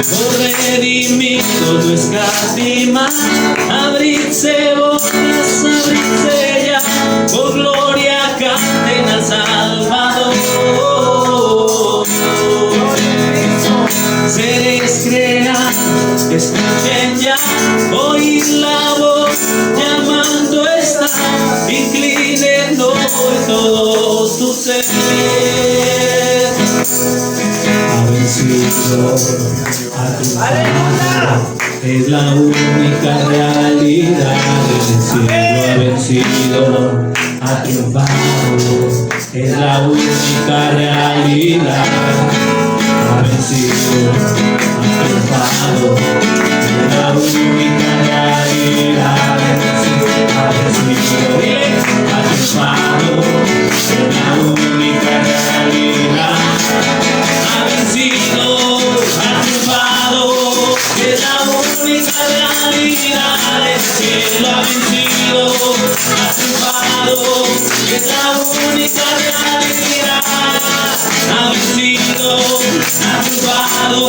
Por redimido no escatimar, abrirse bocas, abrirse ya, por gloria canten al Salvador. Seres creados, escuchen ya, oír la voz, llamando está, inclinen hoy todo su ser. Ha vencido a triunfado, es la única realidad. El cielo ha vencido, ha triunfado, es la única realidad. Ha vencido, ha triunfado, es la única realidad. Ha vencido, ha triunfado, es la única realidad. Ha vencido, ha triunfado, es la única realidad. El cielo ha vencido, ha triunfado, es la única realidad. Ha vencido, ha triunfado,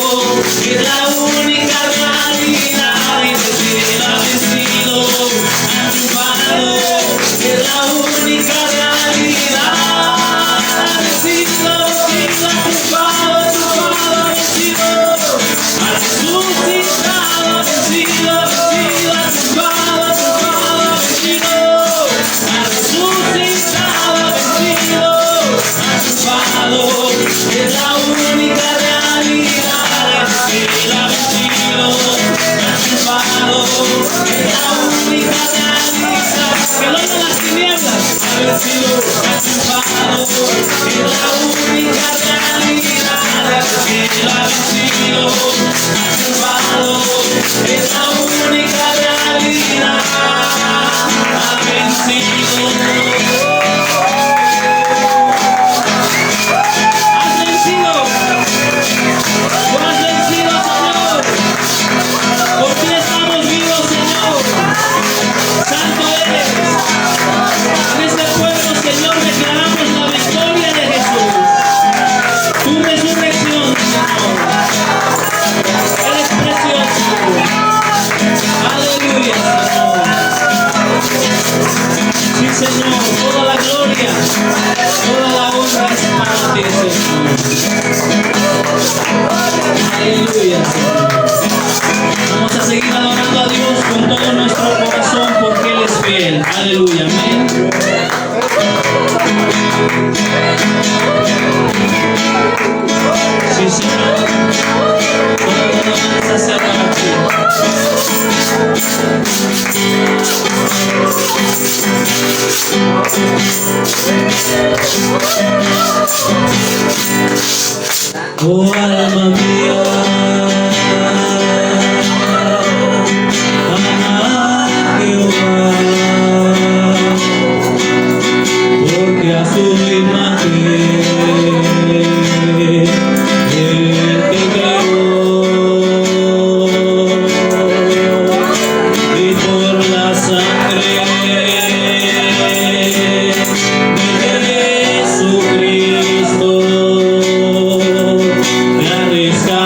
es la única realidad. El cielo ha vencido, ha triunfado, es la única realidad. Ha vencido, ha triunfado, ha vencido, ha resucitado, ha vencido, ha triunfado, ha vencido, ha resucitado, ha vencido, ha triunfado, es la única realidad. El cielo ha vencido, ha triunfado, es la única realidad. Que no son las tinieblas, ha vencido, ha triunfado, es la única realidad. El cielo ha vencido, ha triunfado, es la única realidad. Ha vencido. Has vencido, tú has vencido, Señor. Por ti estamos vivos, Señor. Santo eres. En este pueblo, Señor, declaramos la victoria de Jesús. Tu resurrección, Señor. Eres precioso. Aleluya, Señor. Sí, Señor, toda la gloria, toda la honra es para ti, Señor. Aleluya, Señor. Vamos a seguir adorando a Dios con todo nuestro corazón porque Él es fiel. Aleluya, amén. Sí, Señor. Toda la alabanza sea para ti. Oh, alma mía, ama a Jehová, porque a su imagen Él te creó, y por la sangre de Jesucristo te ha rescatado.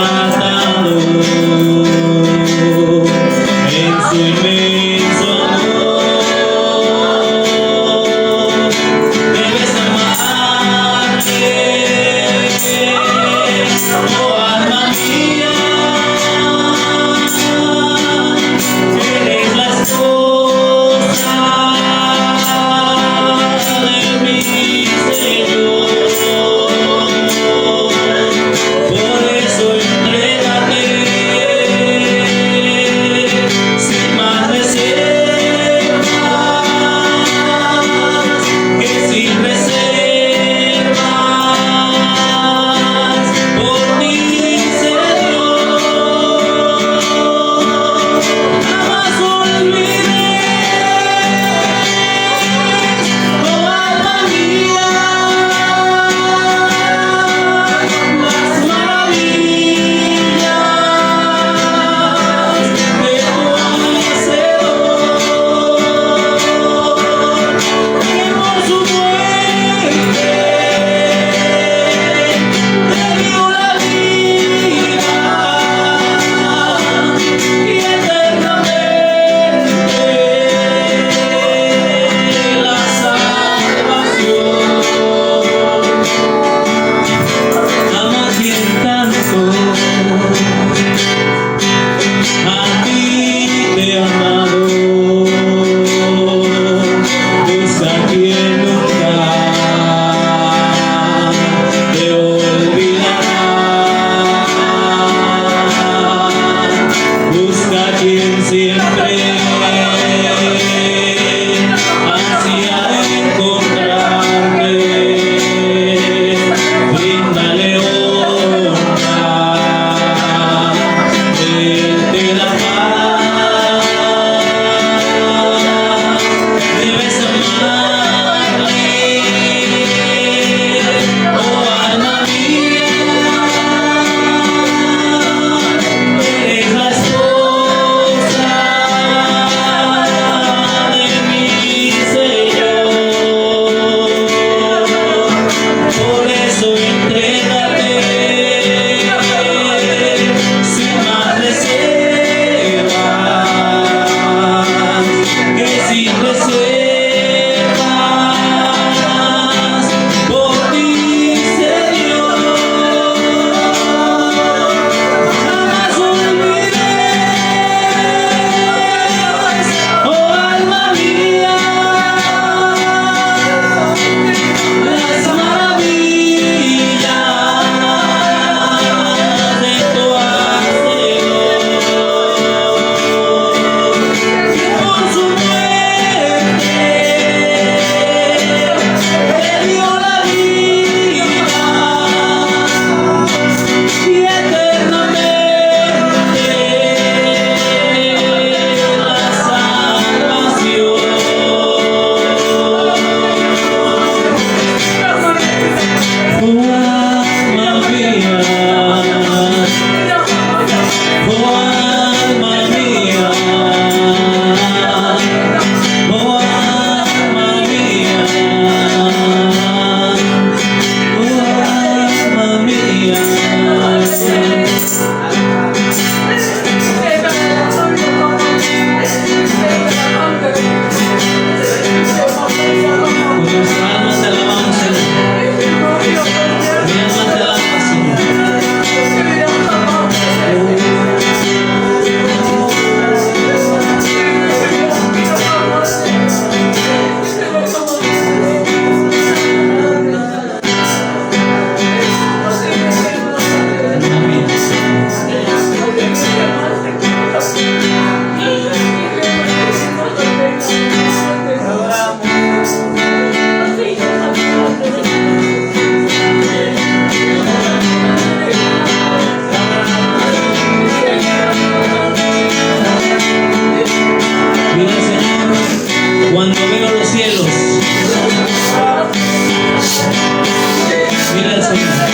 Mira al Señor.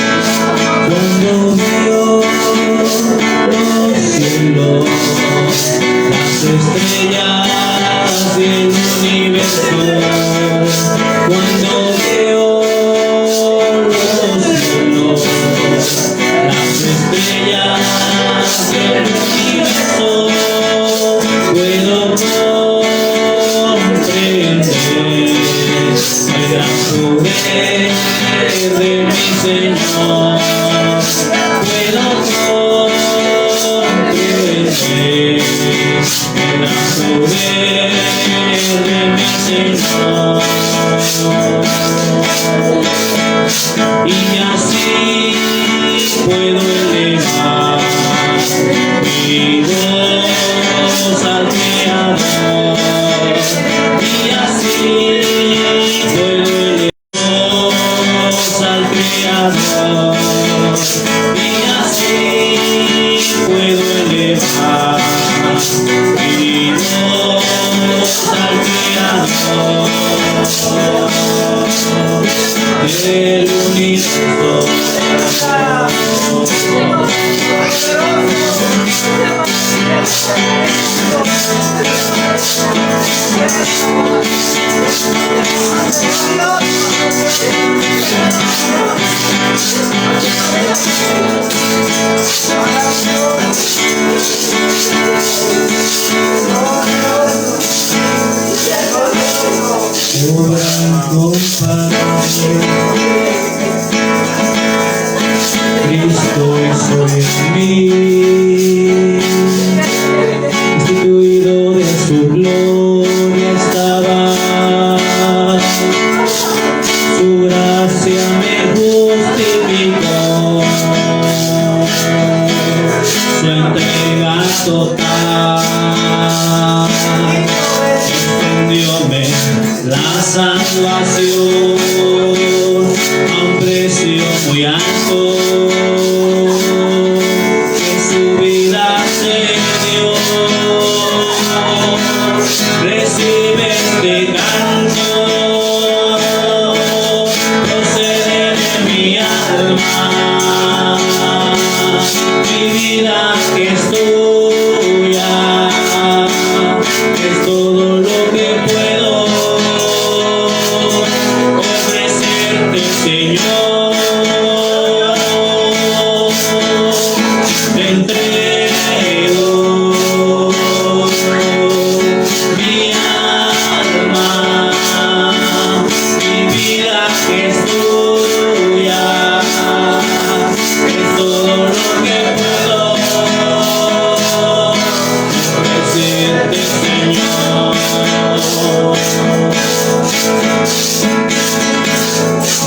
Cuando veo los cielos, las estrellas y el universo, cuando veo los cielos, las estrellas y el universo, puedo comprender el gran poder de mi Señor. Puedo comprender el gran poder de mi Señor. Y así puedo elevar mi voz al Creador. Y así puedo elevar al Creador, y así puedo elevar mi voz al Creador del universo. Obran compadre, Cristo hizo en mí, instituido de su gloria estaba, su gracia me justificó, su entrega total extendióme la salvación a un precio muy alto, que su vida se dio. Recibe este canto, procede de mi alma, mi vida que es tuya, es todo lo que puedo ofrecerte, Señor. Te entrego mi alma, mi vida que es tuya, es todo lo que puedo ofrecerte, Señor.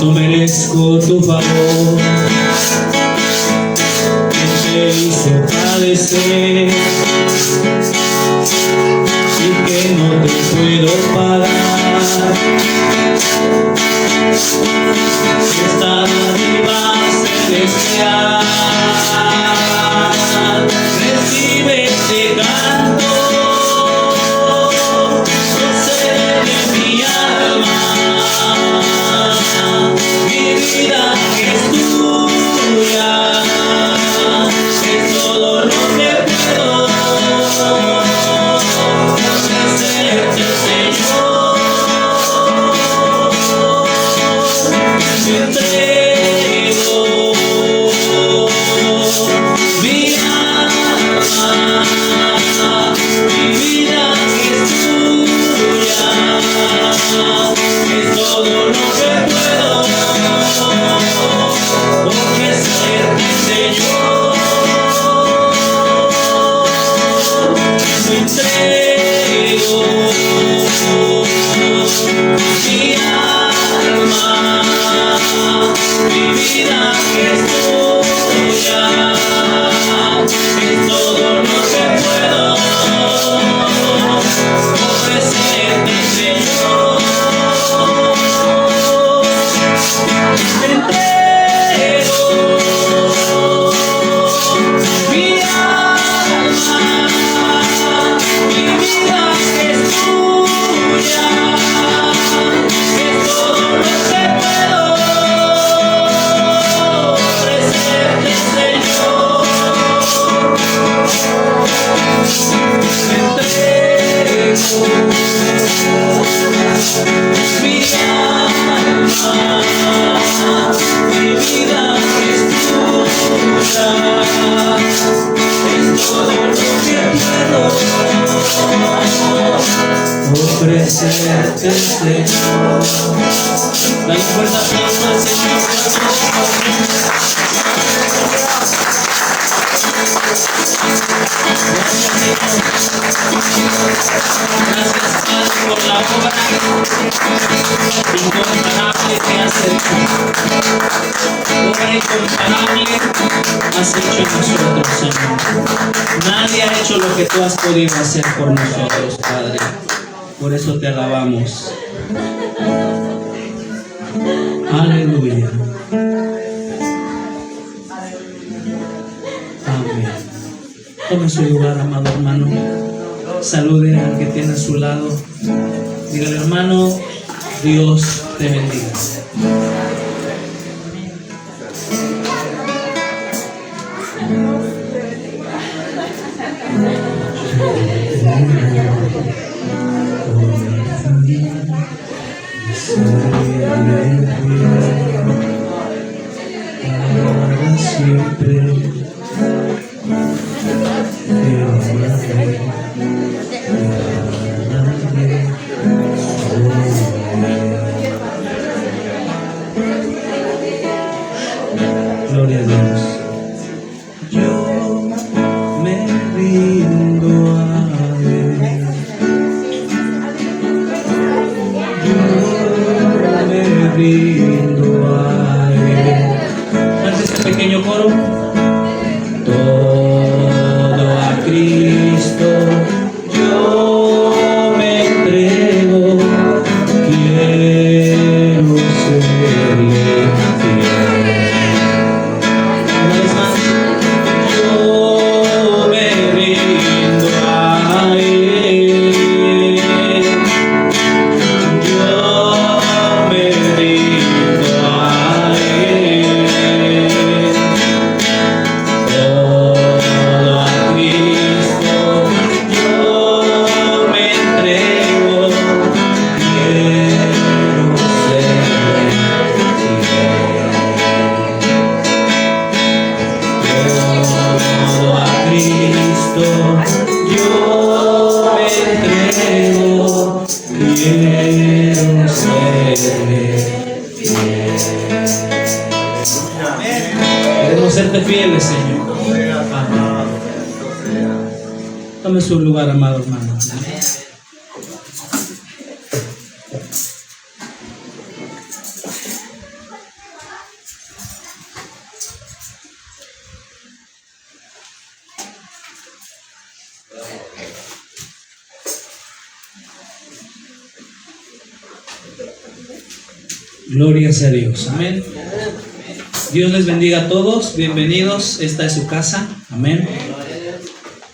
No merezco tu favor, que te hizo padecer y que no te puedo pagar. Esta dádiva celestial, recibe este canto, procede de mi alma, mi vida que es tuya, es todo lo que puedo ofrecerte, Señor. Te entrego es todo lo que puedo ofrecerte, Señor. Dale fuerte aplauso al Señor. Gracias, Padre, por la obra incomparable que has hecho. Obra incomparable has hecho en nosotros, Señor. Nadie ha hecho lo que tú has podido hacer por nosotros, Padre. Por eso te alabamos. Aleluya. Amén. Tome su lugar, amado hermano. Salude al que tiene a su lado. Dígale, hermano, Dios te bendiga. Para siempre. Gloria a Dios. Yo me rindo a Él. Yo me rindo a Él. ¿Cuál es este pequeño coro? Todo a Cristo yo me entrego, quiero serle fiel. Una vez más, yo me rindo a Él, yo me rindo a Él. Todo a Cristo yo me entrego, quiero serle fiel. Todo a Cristo yo me entrego, quiero serle fiel. Queremos serte fieles, Señor. Amén. Tome su lugar, amado hermano. Gloria sea a Dios. Amén. Dios les bendiga a todos. Bienvenidos. Esta es su casa. Amén.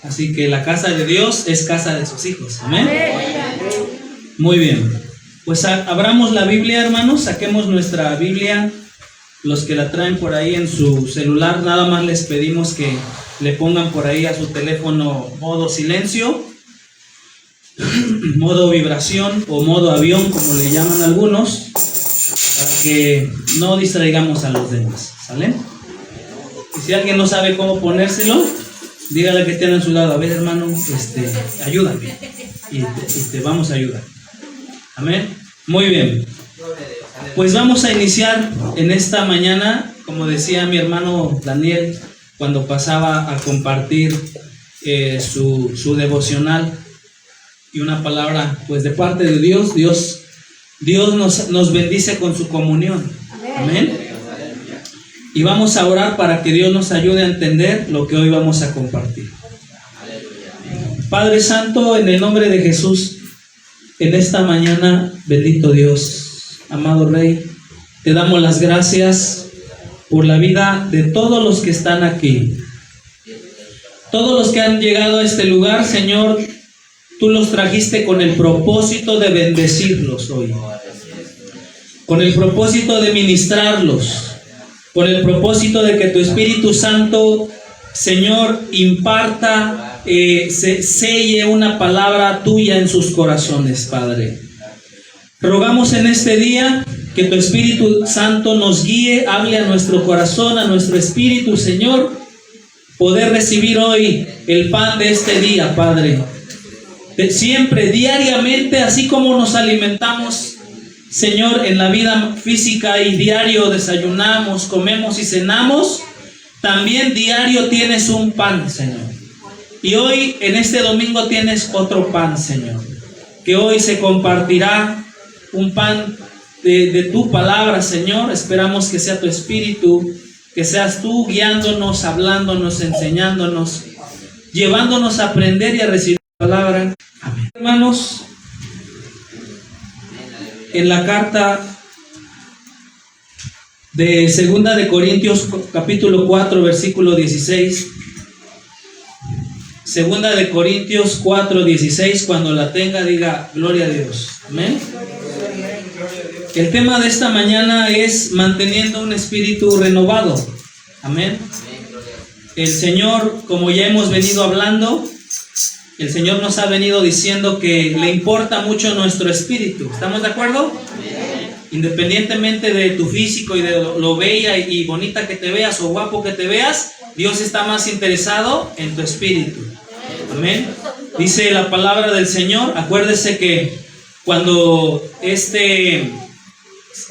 Así que la casa de Dios es casa de sus hijos. Amén. Muy bien. Pues abramos la Biblia, hermanos. Saquemos nuestra Biblia. Los que la traen por ahí en su celular, nada más les pedimos que le pongan por ahí a su teléfono modo silencio, modo vibración o modo avión, como le llaman algunos, para que no distraigamos a los demás. ¿Sale? Y si alguien no sabe cómo ponérselo, dígale que tiene a su lado: a ver, hermano, ayúdame, y te vamos a ayudar. Amén. Muy bien. Pues vamos a iniciar en esta mañana, como decía mi hermano Daniel cuando pasaba a compartir su devocional, y una palabra pues de parte de Dios. Dios nos bendice con su comunión. Amén. Y vamos a orar para que Dios nos ayude a entender lo que hoy vamos a compartir. Padre Santo, en el nombre de Jesús, en esta mañana, bendito Dios, amado Rey, te damos las gracias por la vida de todos los que están aquí. Todos los que han llegado a este lugar, Señor, tú los trajiste con el propósito de bendecirlos hoy, con el propósito de ministrarlos, con el propósito de que tu Espíritu Santo, Señor, imparta, selle una palabra tuya en sus corazones, Padre. Rogamos en este día que tu Espíritu Santo nos guíe, hable a nuestro corazón, a nuestro espíritu, Señor, poder recibir hoy el pan de este día, Padre. Siempre, diariamente, así como nos alimentamos, Señor, en la vida física y diario desayunamos, comemos y cenamos, también diario tienes un pan, Señor. Y hoy, en este domingo, tienes otro pan, Señor. Que hoy se compartirá un pan de tu palabra, Señor. Esperamos que sea tu Espíritu, que seas tú guiándonos, hablándonos, enseñándonos, llevándonos a aprender y a recibir la palabra. Amén. Hermanos, en la carta de 2 de Corintios, capítulo 4, versículo 16. 2 de Corintios 4, 16, cuando la tenga, diga gloria a Dios. Amén. El tema de esta mañana es manteniendo un espíritu renovado. Amén. El Señor, como ya hemos venido hablando, el Señor nos ha venido diciendo que le importa mucho nuestro espíritu. ¿Estamos de acuerdo? Independientemente de tu físico y de lo bella y bonita que te veas o guapo que te veas, Dios está más interesado en tu espíritu. Amén. Dice la palabra del Señor. Acuérdese que cuando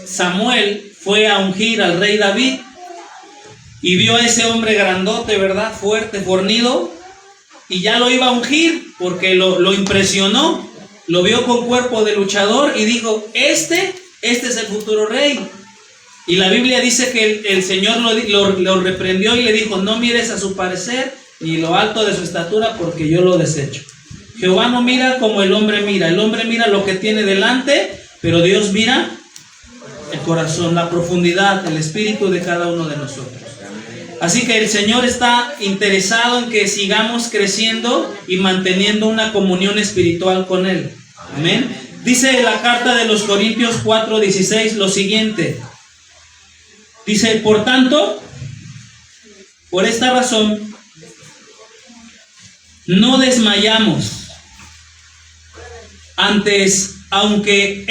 Samuel fue a ungir al rey David y vio a ese hombre grandote, ¿verdad? Fuerte, fornido, y ya lo iba a ungir porque lo impresionó, lo vio con cuerpo de luchador y dijo, este es el futuro rey. Y la Biblia dice que el Señor lo reprendió y le dijo, no mires a su parecer ni lo alto de su estatura, porque yo lo desecho. Jehová no mira como el hombre mira lo que tiene delante, pero Dios mira el corazón, la profundidad, el espíritu de cada uno de nosotros. Así que el Señor está interesado en que sigamos creciendo y manteniendo una comunión espiritual con Él. Amén. Dice la carta de los Corintios 4:16 lo siguiente. Dice, por tanto, por esta razón, no desmayamos. Antes, aunque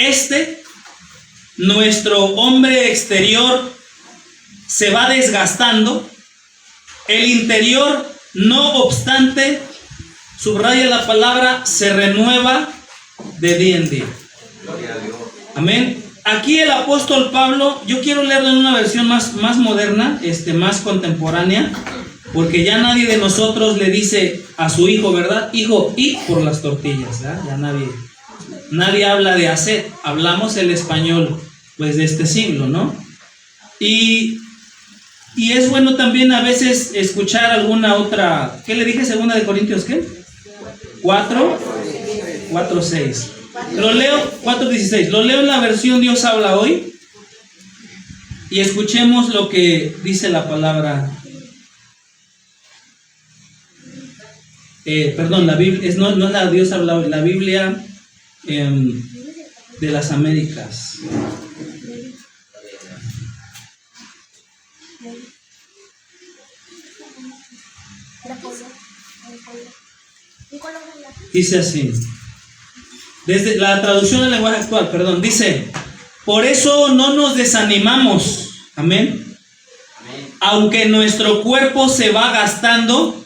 nuestro hombre exterior se va desgastando, el interior, no obstante, subraya la palabra, se renueva de día en día. Amén. Aquí el apóstol Pablo, yo quiero leerlo en una versión más moderna, más contemporánea, porque ya nadie de nosotros le dice a su hijo, ¿verdad? Hijo, y por las tortillas, ¿verdad? Ya nadie habla de haced, hablamos el español, pues de este siglo, ¿no? Y es bueno también a veces escuchar alguna otra, ¿qué le dije? 2 de Corintios, ¿qué? 4:6. Lo leo, 4:16. Lo leo en la versión Dios habla hoy. Y escuchemos lo que dice la palabra. La Biblia, no es la Dios habla hoy, la Biblia de las Américas. Dice así, desde la traducción del lenguaje actual, dice, por eso no nos desanimamos, amén. Aunque nuestro cuerpo se va gastando,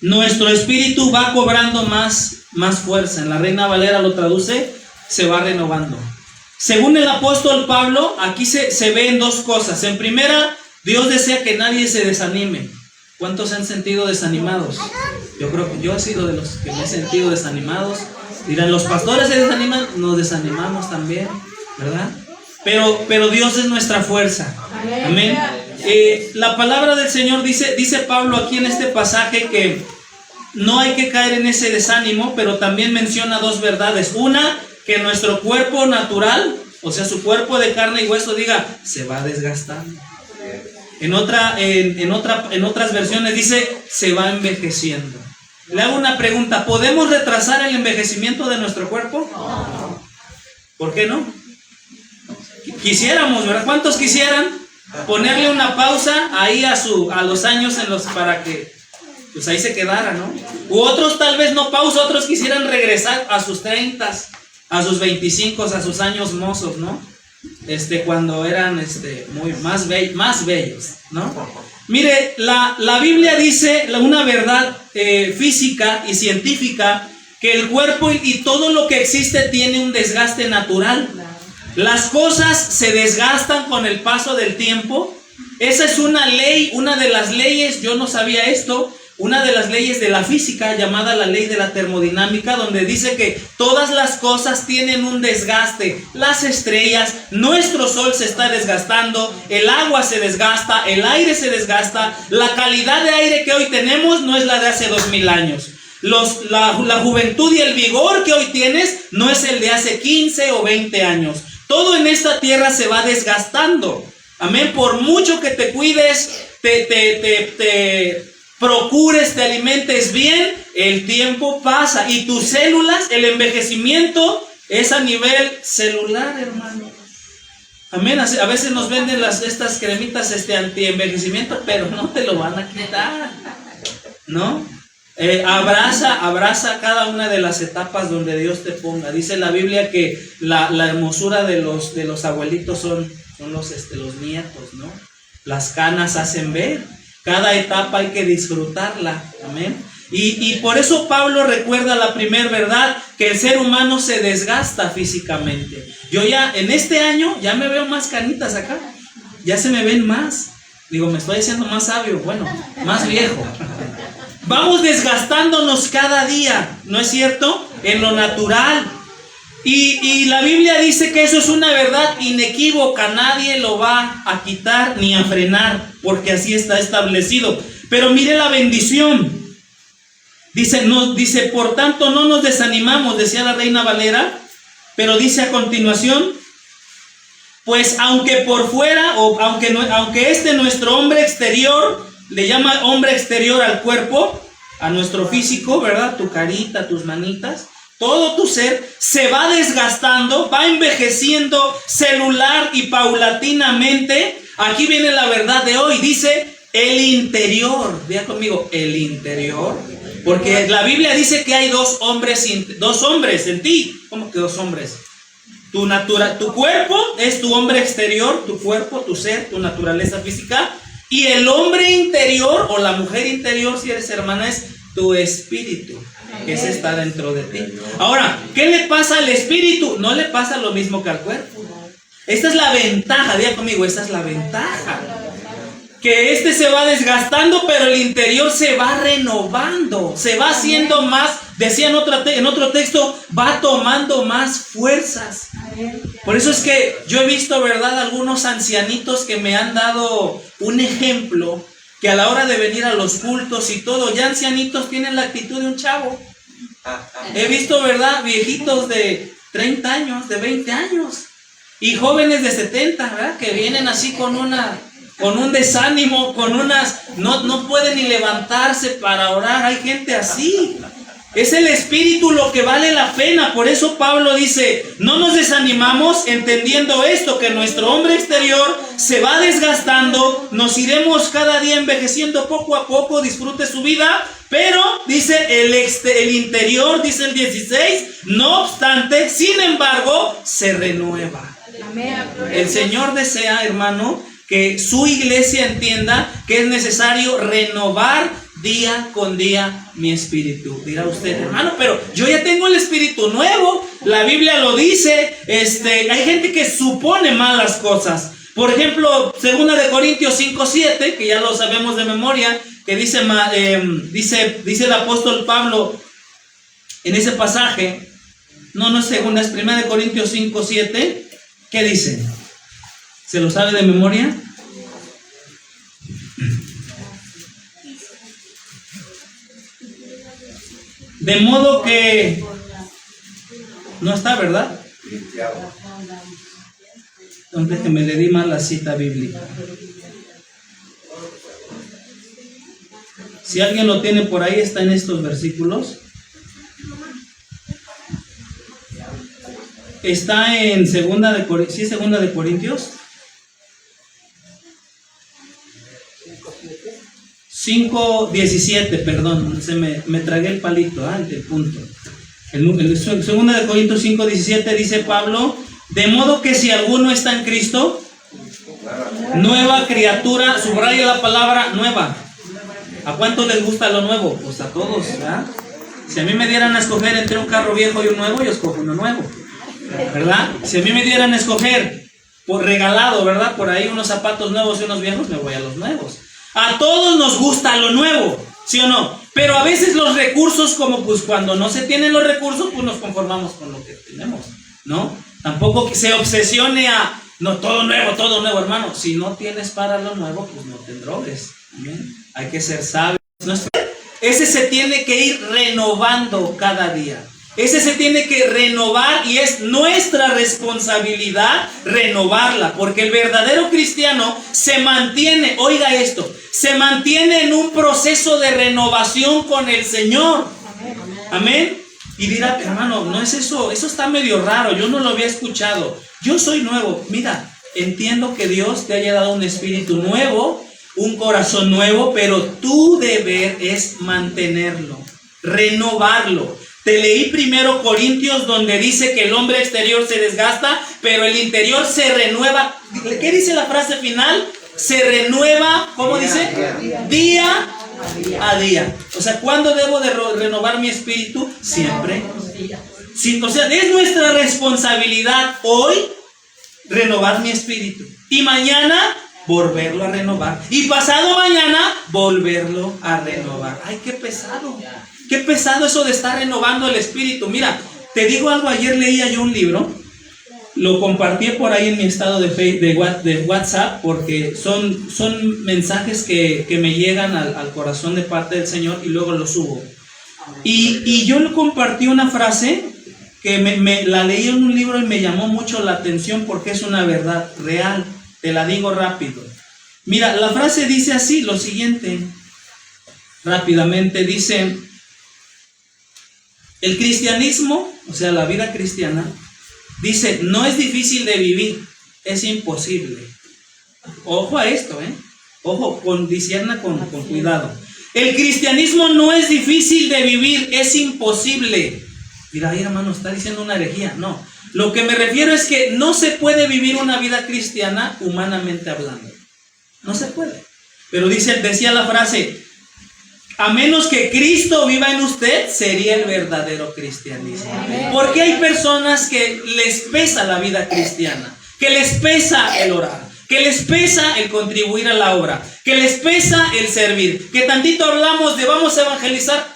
nuestro espíritu va cobrando más fuerza. En la Reina Valera lo traduce, se va renovando. Según el apóstol Pablo, aquí se ven dos cosas. En primera, Dios desea que nadie se desanime. ¿Cuántos se han sentido desanimados? Yo creo que yo he sido de los que me he sentido desanimados. Dirán, los pastores se desaniman, nos desanimamos también, ¿verdad? Pero Dios es nuestra fuerza. Amén. La palabra del Señor dice Pablo aquí en este pasaje que no hay que caer en ese desánimo, pero también menciona dos verdades. Una, que nuestro cuerpo natural, o sea, su cuerpo de carne y hueso, se va desgastando. En otras versiones dice, se va envejeciendo. Le hago una pregunta, ¿podemos retrasar el envejecimiento de nuestro cuerpo? No. ¿Por qué no? Quisiéramos, ¿verdad? ¿Cuántos quisieran ponerle una pausa ahí a los años para que pues ahí se quedara, ¿no? U otros tal vez no pausa, otros quisieran regresar a sus 30, a sus 25, a sus años mozos, ¿no? cuando eran más bellos, ¿no? Mire, la Biblia dice una verdad física y científica, que el cuerpo y todo lo que existe tiene un desgaste natural. Las cosas se desgastan con el paso del tiempo. Esa es una ley, una de las leyes, yo no sabía esto, una de las leyes de la física llamada la ley de la termodinámica, donde dice que todas las cosas tienen un desgaste. Las estrellas, nuestro sol se está desgastando, el agua se desgasta, el aire se desgasta. La calidad de aire que hoy tenemos no es la de hace 2000 años. La juventud y el vigor que hoy tienes no es el de hace 15 o 20 años. Todo en esta tierra se va desgastando. Amén. Por mucho que te cuides, te procures, te alimentes bien, el tiempo pasa. Y tus células, el envejecimiento es a nivel celular, hermano. Amén. A veces nos venden estas cremitas anti-envejecimiento, pero no te lo van a quitar, ¿no? Abraza cada una de las etapas donde Dios te ponga. Dice la Biblia que la hermosura de los abuelitos son los nietos, ¿no? Las canas hacen ver. Cada etapa hay que disfrutarla. Amén. Y por eso Pablo recuerda la primera verdad, que el ser humano se desgasta físicamente. Yo ya en este año ya me veo más canitas acá. Ya se me ven más. Digo, me estoy haciendo más sabio, bueno, más viejo. Vamos desgastándonos cada día, ¿no es cierto? En lo natural. Y la Biblia dice que eso es una verdad inequívoca. Nadie lo va a quitar ni a frenar, porque así está establecido. Pero mire la bendición. Dice, por tanto no nos desanimamos, decía la Reina Valera, pero dice a continuación, pues aunque por fuera, o aunque nuestro hombre exterior, le llama hombre exterior al cuerpo, a nuestro físico, ¿verdad? Tu carita, tus manitas, todo tu ser se va desgastando, va envejeciendo celular y paulatinamente. Aquí viene la verdad de hoy, dice el interior. Vea conmigo, el interior. Porque la Biblia dice que hay dos hombres en ti. ¿Cómo que dos hombres? Tu cuerpo es tu hombre exterior, tu cuerpo, tu ser, tu naturaleza física. Y el hombre interior o la mujer interior, si eres hermana, es tu espíritu, que ese está dentro de ti. Ahora, ¿qué le pasa al espíritu? No le pasa lo mismo que al cuerpo. Esta es la ventaja, diga conmigo, esta es la ventaja. Que se va desgastando, pero el interior se va renovando, se va haciendo más, decía en otro texto, va tomando más fuerzas. Por eso es que yo he visto, ¿verdad?, algunos ancianitos que me han dado un ejemplo, que a la hora de venir a los cultos y todo, ya ancianitos tienen la actitud de un chavo. He visto, ¿verdad?, viejitos de 30 años, de 20 años, y jóvenes de 70, ¿verdad?, que vienen así con un desánimo, no pueden ni levantarse para orar. Hay gente así. Es el espíritu lo que vale la pena. Por eso Pablo dice, no nos desanimamos, entendiendo esto, que nuestro hombre exterior se va desgastando, nos iremos cada día envejeciendo poco a poco, disfrute su vida, pero dice el interior, dice el 16, no obstante, sin embargo, se renueva. El Señor desea, hermano, que su iglesia entienda que es necesario renovar día con día mi espíritu. Dirá usted, hermano, pero yo ya tengo el espíritu nuevo. La Biblia lo dice. Hay gente que supone malas cosas. Por ejemplo, 2 Corintios 5:7, que ya lo sabemos de memoria, que dice el apóstol Pablo en ese pasaje. No es 2, es 1 Corintios 5:7. ¿Qué dice? ¿Se lo sabe de memoria? De modo que no está, ¿verdad? Déjeme, le di mal la cita bíblica. Si alguien lo tiene por ahí, está en estos versículos. Está en 2 de Corintios 5:17, perdón, me tragué el palito, el punto. El 2 de Corintios 5:17 dice Pablo, De modo que si alguno está en Cristo, nueva criatura, subraya la palabra nueva. ¿A cuántos les gusta lo nuevo? Pues a todos, ¿verdad? Si a mí me dieran a escoger entre un carro viejo y un nuevo, yo escojo uno nuevo, ¿verdad? Si a mí me dieran a escoger por regalado, ¿verdad? Por ahí unos zapatos nuevos y unos viejos, me voy a los nuevos. A todos nos gusta lo nuevo, ¿sí o no? Pero a veces los recursos, como pues cuando no se tienen los recursos, pues nos conformamos con lo que tenemos, ¿no? Tampoco que se obsesione a, no, todo nuevo, hermano. Si no tienes para lo nuevo, pues no te drogues. ¿Bien? Hay que ser sabios. Ese se tiene que ir renovando cada día. Ese se tiene que renovar y es nuestra responsabilidad renovarla. Porque el verdadero cristiano se mantiene, oiga esto, se mantiene en un proceso de renovación con el Señor. Amén. Y dirá, hermano, no es eso, eso está medio raro, yo no lo había escuchado. Yo soy nuevo. Mira, entiendo que Dios te haya dado un espíritu nuevo, un corazón nuevo, pero tu deber es mantenerlo, renovarlo. Te leí primero Corintios, donde dice que el hombre exterior se desgasta, pero el interior se renueva. ¿Qué dice la frase final? Se renueva, ¿cómo dice? Día a día. O sea, ¿cuándo debo de renovar mi espíritu? Siempre. Sí, o sea, es nuestra responsabilidad hoy renovar mi espíritu. Y mañana volverlo a renovar. Y pasado mañana volverlo a renovar. Ay, qué pesado. Qué pesado eso de estar renovando el espíritu. Mira, te digo algo, ayer leía yo un libro, lo compartí por ahí en mi estado de WhatsApp, porque son mensajes que me llegan al corazón de parte del Señor y luego los subo. Y yo le compartí una frase que la leí en un libro y me llamó mucho la atención porque es una verdad real. Te la digo rápido. Mira, la frase dice así, lo siguiente, rápidamente, dice: el cristianismo, o sea, la vida cristiana, dice, no es difícil de vivir, es imposible. Ojo a esto, Ojo, discierna con cuidado. El cristianismo no es difícil de vivir, es imposible. Mira, ahí, hermano, está diciendo una herejía. No, lo que me refiero es que no se puede vivir una vida cristiana humanamente hablando. No se puede. Pero decía la frase, a menos que Cristo viva en usted, sería el verdadero cristianismo. Porque hay personas que les pesa la vida cristiana, que les pesa el orar, que les pesa el contribuir a la obra, que les pesa el servir, que tantito hablamos de vamos a evangelizar,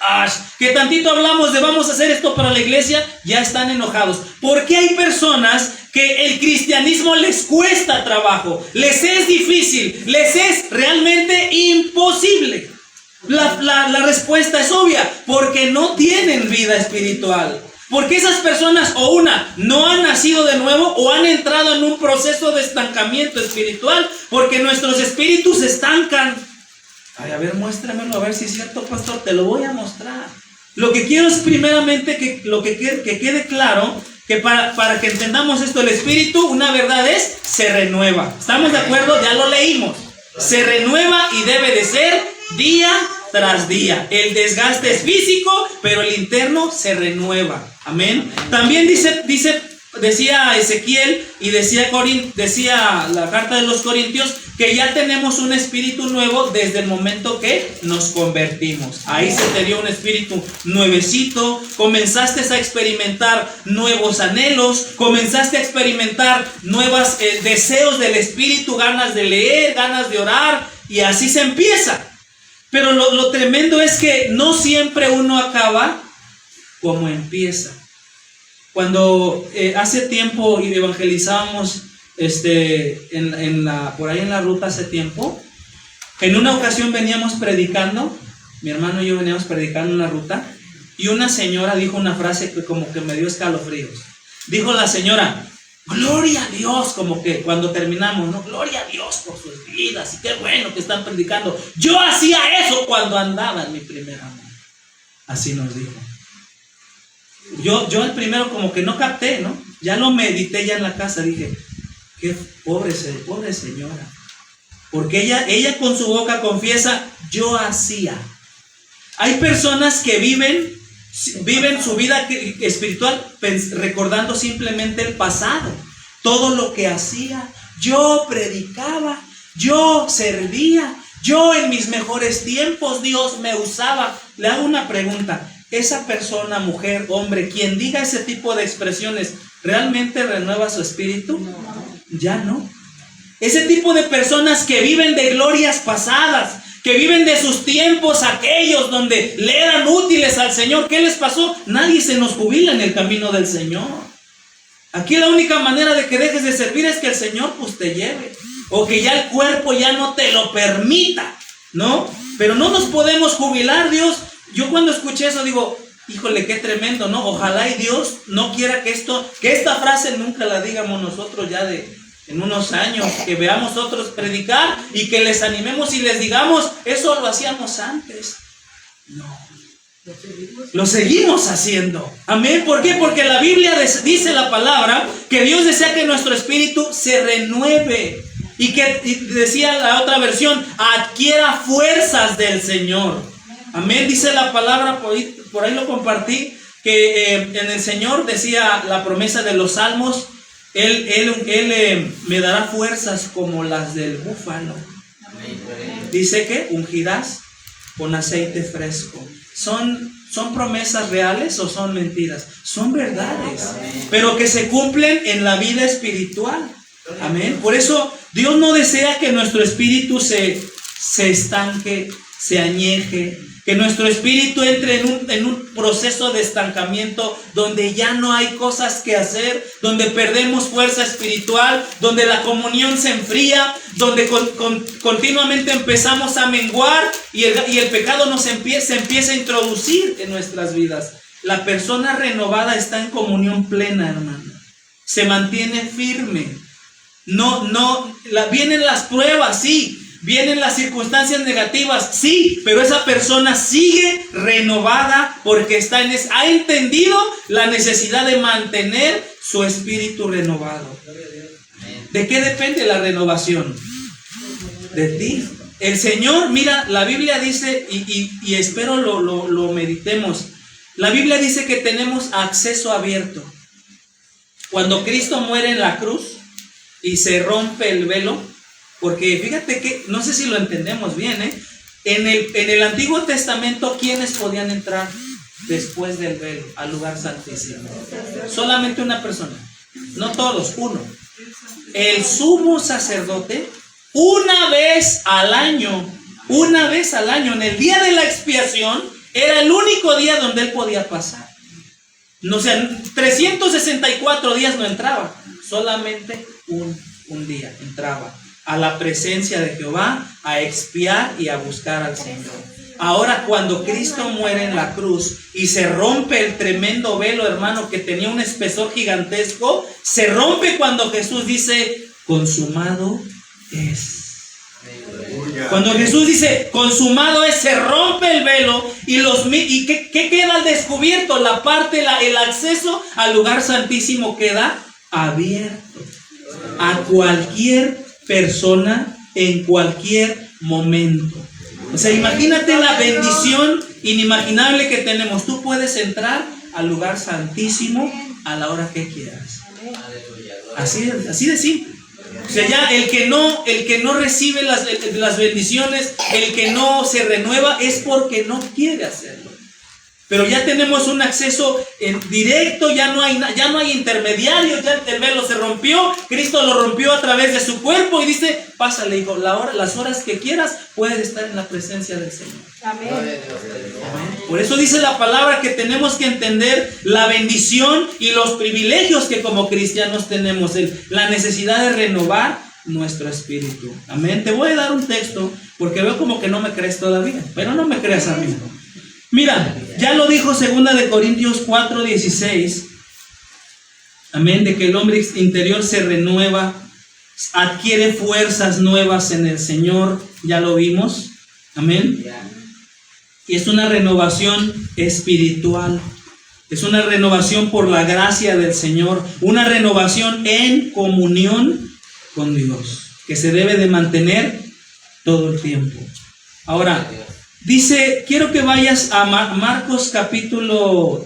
que tantito hablamos de vamos a hacer esto para la iglesia, ya están enojados. Porque hay personas que el cristianismo les cuesta trabajo, les es difícil, les es realmente imposible. La respuesta es obvia, porque no tienen vida espiritual. Porque esas personas, o una, no han nacido de nuevo o han entrado en un proceso de estancamiento espiritual, porque nuestros espíritus se estancan. Ay, a ver, muéstramelo, a ver si es cierto, pastor, te lo voy a mostrar. Lo que quiero es primeramente que quede claro, que para que entendamos esto, el espíritu, una verdad es, se renueva. ¿Estamos de acuerdo? Ya lo leímos. Se renueva y debe de ser día tras día. El desgaste es físico, pero el interno se renueva. Amén. También decía Ezequiel y decía la carta de los Corintios que ya tenemos un espíritu nuevo desde el momento que nos convertimos. Ahí se te dio un espíritu nuevecito, comenzaste a experimentar nuevos anhelos, comenzaste a experimentar nuevos deseos del espíritu, ganas de leer, ganas de orar, y así se empieza. Pero lo tremendo es que no siempre uno acaba como empieza. Cuando hace tiempo evangelizábamos por ahí en la ruta hace tiempo, en una ocasión veníamos predicando, mi hermano y yo veníamos predicando en la ruta, y una señora dijo una frase que como que me dio escalofríos. Dijo la señora, gloria a Dios, como que cuando terminamos, ¿no? Gloria a Dios por sus vidas, y qué bueno que están predicando. Yo hacía eso cuando andaba en mi primer amor. Así nos dijo. Yo el primero como que no capté, ¿no? Ya lo medité ya en la casa, dije, qué pobre señora. Porque ella con su boca confiesa, yo hacía. Hay personas que viven su vida espiritual recordando simplemente el pasado. todo lo que hacía, yo predicaba, yo servía, yo en mis mejores tiempos Dios me usaba. Le hago una pregunta, esa persona, mujer, hombre, quien diga ese tipo de expresiones, ¿realmente renueva su espíritu? Ya no. Ese tipo de personas que viven de glorias pasadas, que viven de sus tiempos aquellos donde le eran útiles al Señor, ¿qué les pasó? Nadie se nos jubila en el camino del Señor. Aquí la única manera de que dejes de servir es que el Señor pues te lleve, o que ya el cuerpo ya no te lo permita, ¿no? Pero no nos podemos jubilar, Dios. Yo cuando escuché eso digo, híjole, qué tremendo, ¿no? Ojalá y Dios no quiera que esta frase nunca la digamos nosotros ya en unos años, que veamos otros predicar y que les animemos y les digamos, eso lo hacíamos antes. No, lo seguimos haciendo. Amén. ¿Por qué? Porque la Biblia dice la palabra que Dios desea que nuestro espíritu se renueve y que, decía la otra versión, adquiera fuerzas del Señor. Amén. Dice la palabra, por ahí lo compartí, que en el Señor decía la promesa de los salmos, Él me dará fuerzas como las del búfalo. Dice que ungirás con aceite fresco. ¿Son promesas reales o son mentiras? Son verdades, pero que se cumplen en la vida espiritual. Amén. Por eso Dios no desea que nuestro espíritu se estanque, se añeje, que nuestro espíritu entre en un proceso de estancamiento donde ya no hay cosas que hacer, donde perdemos fuerza espiritual, donde la comunión se enfría, donde continuamente empezamos a menguar y el pecado se empieza a introducir en nuestras vidas. La persona renovada está en comunión plena, hermano. Se mantiene firme. Vienen las pruebas, sí. Vienen las circunstancias negativas, sí, pero esa persona sigue renovada porque ha entendido la necesidad de mantener su espíritu renovado. ¿De qué depende la renovación? De ti. El Señor, mira, la Biblia dice, y espero lo meditemos, la Biblia dice que tenemos acceso abierto. Cuando Cristo muere en la cruz y se rompe el velo, porque fíjate que, no sé si lo entendemos bien, en el Antiguo Testamento, ¿quiénes podían entrar después del velo al lugar santísimo? Solamente una persona, no todos, uno. El sumo sacerdote, una vez al año, en el día de la expiación, era el único día donde él podía pasar. No, o sea, 364 días no entraba, solamente un día entraba a la presencia de Jehová, a expiar y a buscar al Señor. Ahora, cuando Cristo muere en la cruz y se rompe el tremendo velo, hermano, que tenía un espesor gigantesco, se rompe cuando Jesús dice, consumado es. Cuando Jesús dice, consumado es, se rompe el velo y ¿qué queda al descubierto? El acceso al lugar santísimo queda abierto a cualquier persona en cualquier momento. O sea, imagínate la bendición inimaginable que tenemos. Tú puedes entrar al lugar santísimo a la hora que quieras. Así de simple. O sea, ya el que no recibe las bendiciones, el que no se renueva, es porque no quiere hacerlo. Pero ya tenemos un acceso directo, ya no hay intermediarios, ya el velo se rompió, Cristo lo rompió a través de su cuerpo y dice, pásale, hijo, las horas que quieras, puedes estar en la presencia del Señor. Amén. Por eso dice la palabra que tenemos que entender la bendición y los privilegios que como cristianos tenemos, la necesidad de renovar nuestro espíritu. Amén. Te voy a dar un texto, porque veo como que no me crees todavía, pero no me creas a mí. Mira, ya lo dijo 2 Corintios 4:16, amén, de que el hombre interior se renueva, adquiere fuerzas nuevas en el Señor, ya lo vimos, amén, y es una renovación espiritual, es una renovación por la gracia del Señor, una renovación en comunión con Dios, que se debe de mantener todo el tiempo. Ahora, dice, quiero que vayas a Marcos capítulo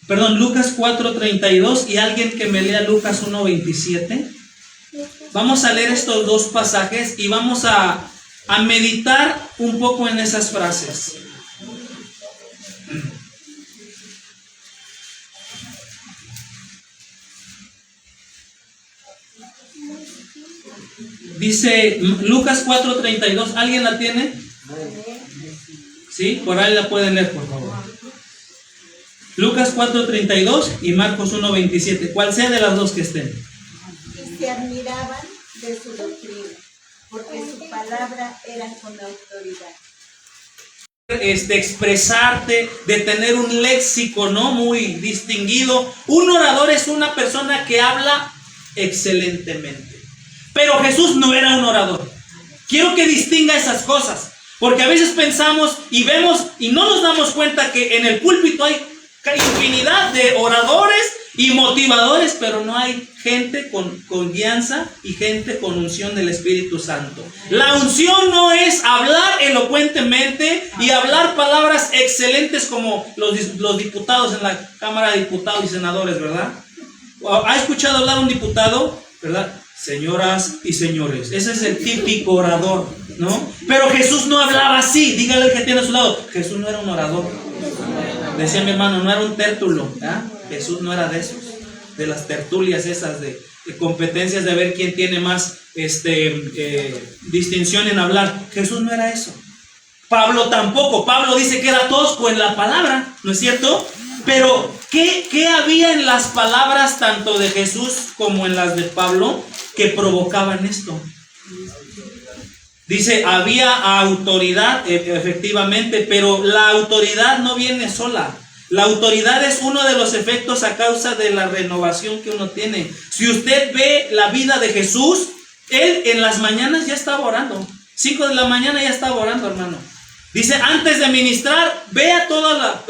Lucas 4:32 y alguien que me lea Lucas 1:27. Vamos a leer estos dos pasajes y vamos a meditar un poco en esas frases. Dice Lucas 4:32, ¿alguien la tiene? ¿Sí? Por ahí la pueden leer, por favor. Lucas 4:32 y Marcos 1:27, cual sea de las dos que estén. Y se admiraban de su doctrina, porque su palabra era con autoridad. Expresarte, de tener un léxico, ¿no?, muy distinguido. Un orador es una persona que habla excelentemente. Pero Jesús no era un orador. Quiero que distinga esas cosas, porque a veces pensamos y vemos y no nos damos cuenta que en el púlpito hay infinidad de oradores y motivadores, pero no hay gente con guianza y gente con unción del Espíritu Santo. La unción no es hablar elocuentemente y hablar palabras excelentes como los diputados en la Cámara de Diputados y Senadores, ¿verdad? ¿Ha escuchado hablar un diputado? ¿Verdad? Señoras y señores, ese es el típico orador, ¿no? Pero Jesús no hablaba así. Dígale al que tiene a su lado, Jesús no era un orador. Decía mi hermano, no era un tértulo, ¿eh? Jesús no era de esos, de las tertulias esas de competencias de ver quién tiene más distinción en hablar. Jesús no era eso. Pablo tampoco. Pablo dice que era tosco en la palabra, ¿no es cierto? Pero ¿qué había en las palabras tanto de Jesús como en las de Pablo que provocaban esto? Dice, había autoridad, efectivamente, pero la autoridad no viene sola. La autoridad es uno de los efectos a causa de la renovación que uno tiene. Si usted ve la vida de Jesús, él en las mañanas ya estaba orando. 5 de la mañana ya estaba orando, hermano. Dice, antes de ministrar, vea toda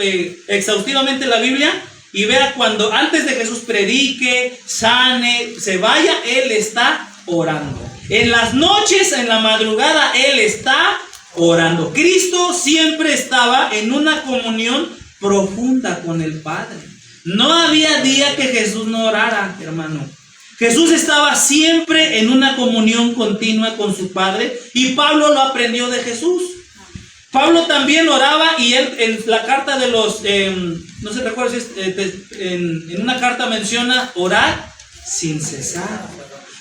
exhaustivamente la Biblia y vea cuando antes de Jesús predique, sane, se vaya, él está orando. En las noches, en la madrugada, él está orando. Cristo siempre estaba en una comunión profunda con el Padre. No había día que Jesús no orara, hermano. Jesús estaba siempre en una comunión continua con su Padre y Pablo lo aprendió de Jesús. Pablo también oraba y él en la carta de los, no se recuerda si en una carta menciona orar sin cesar.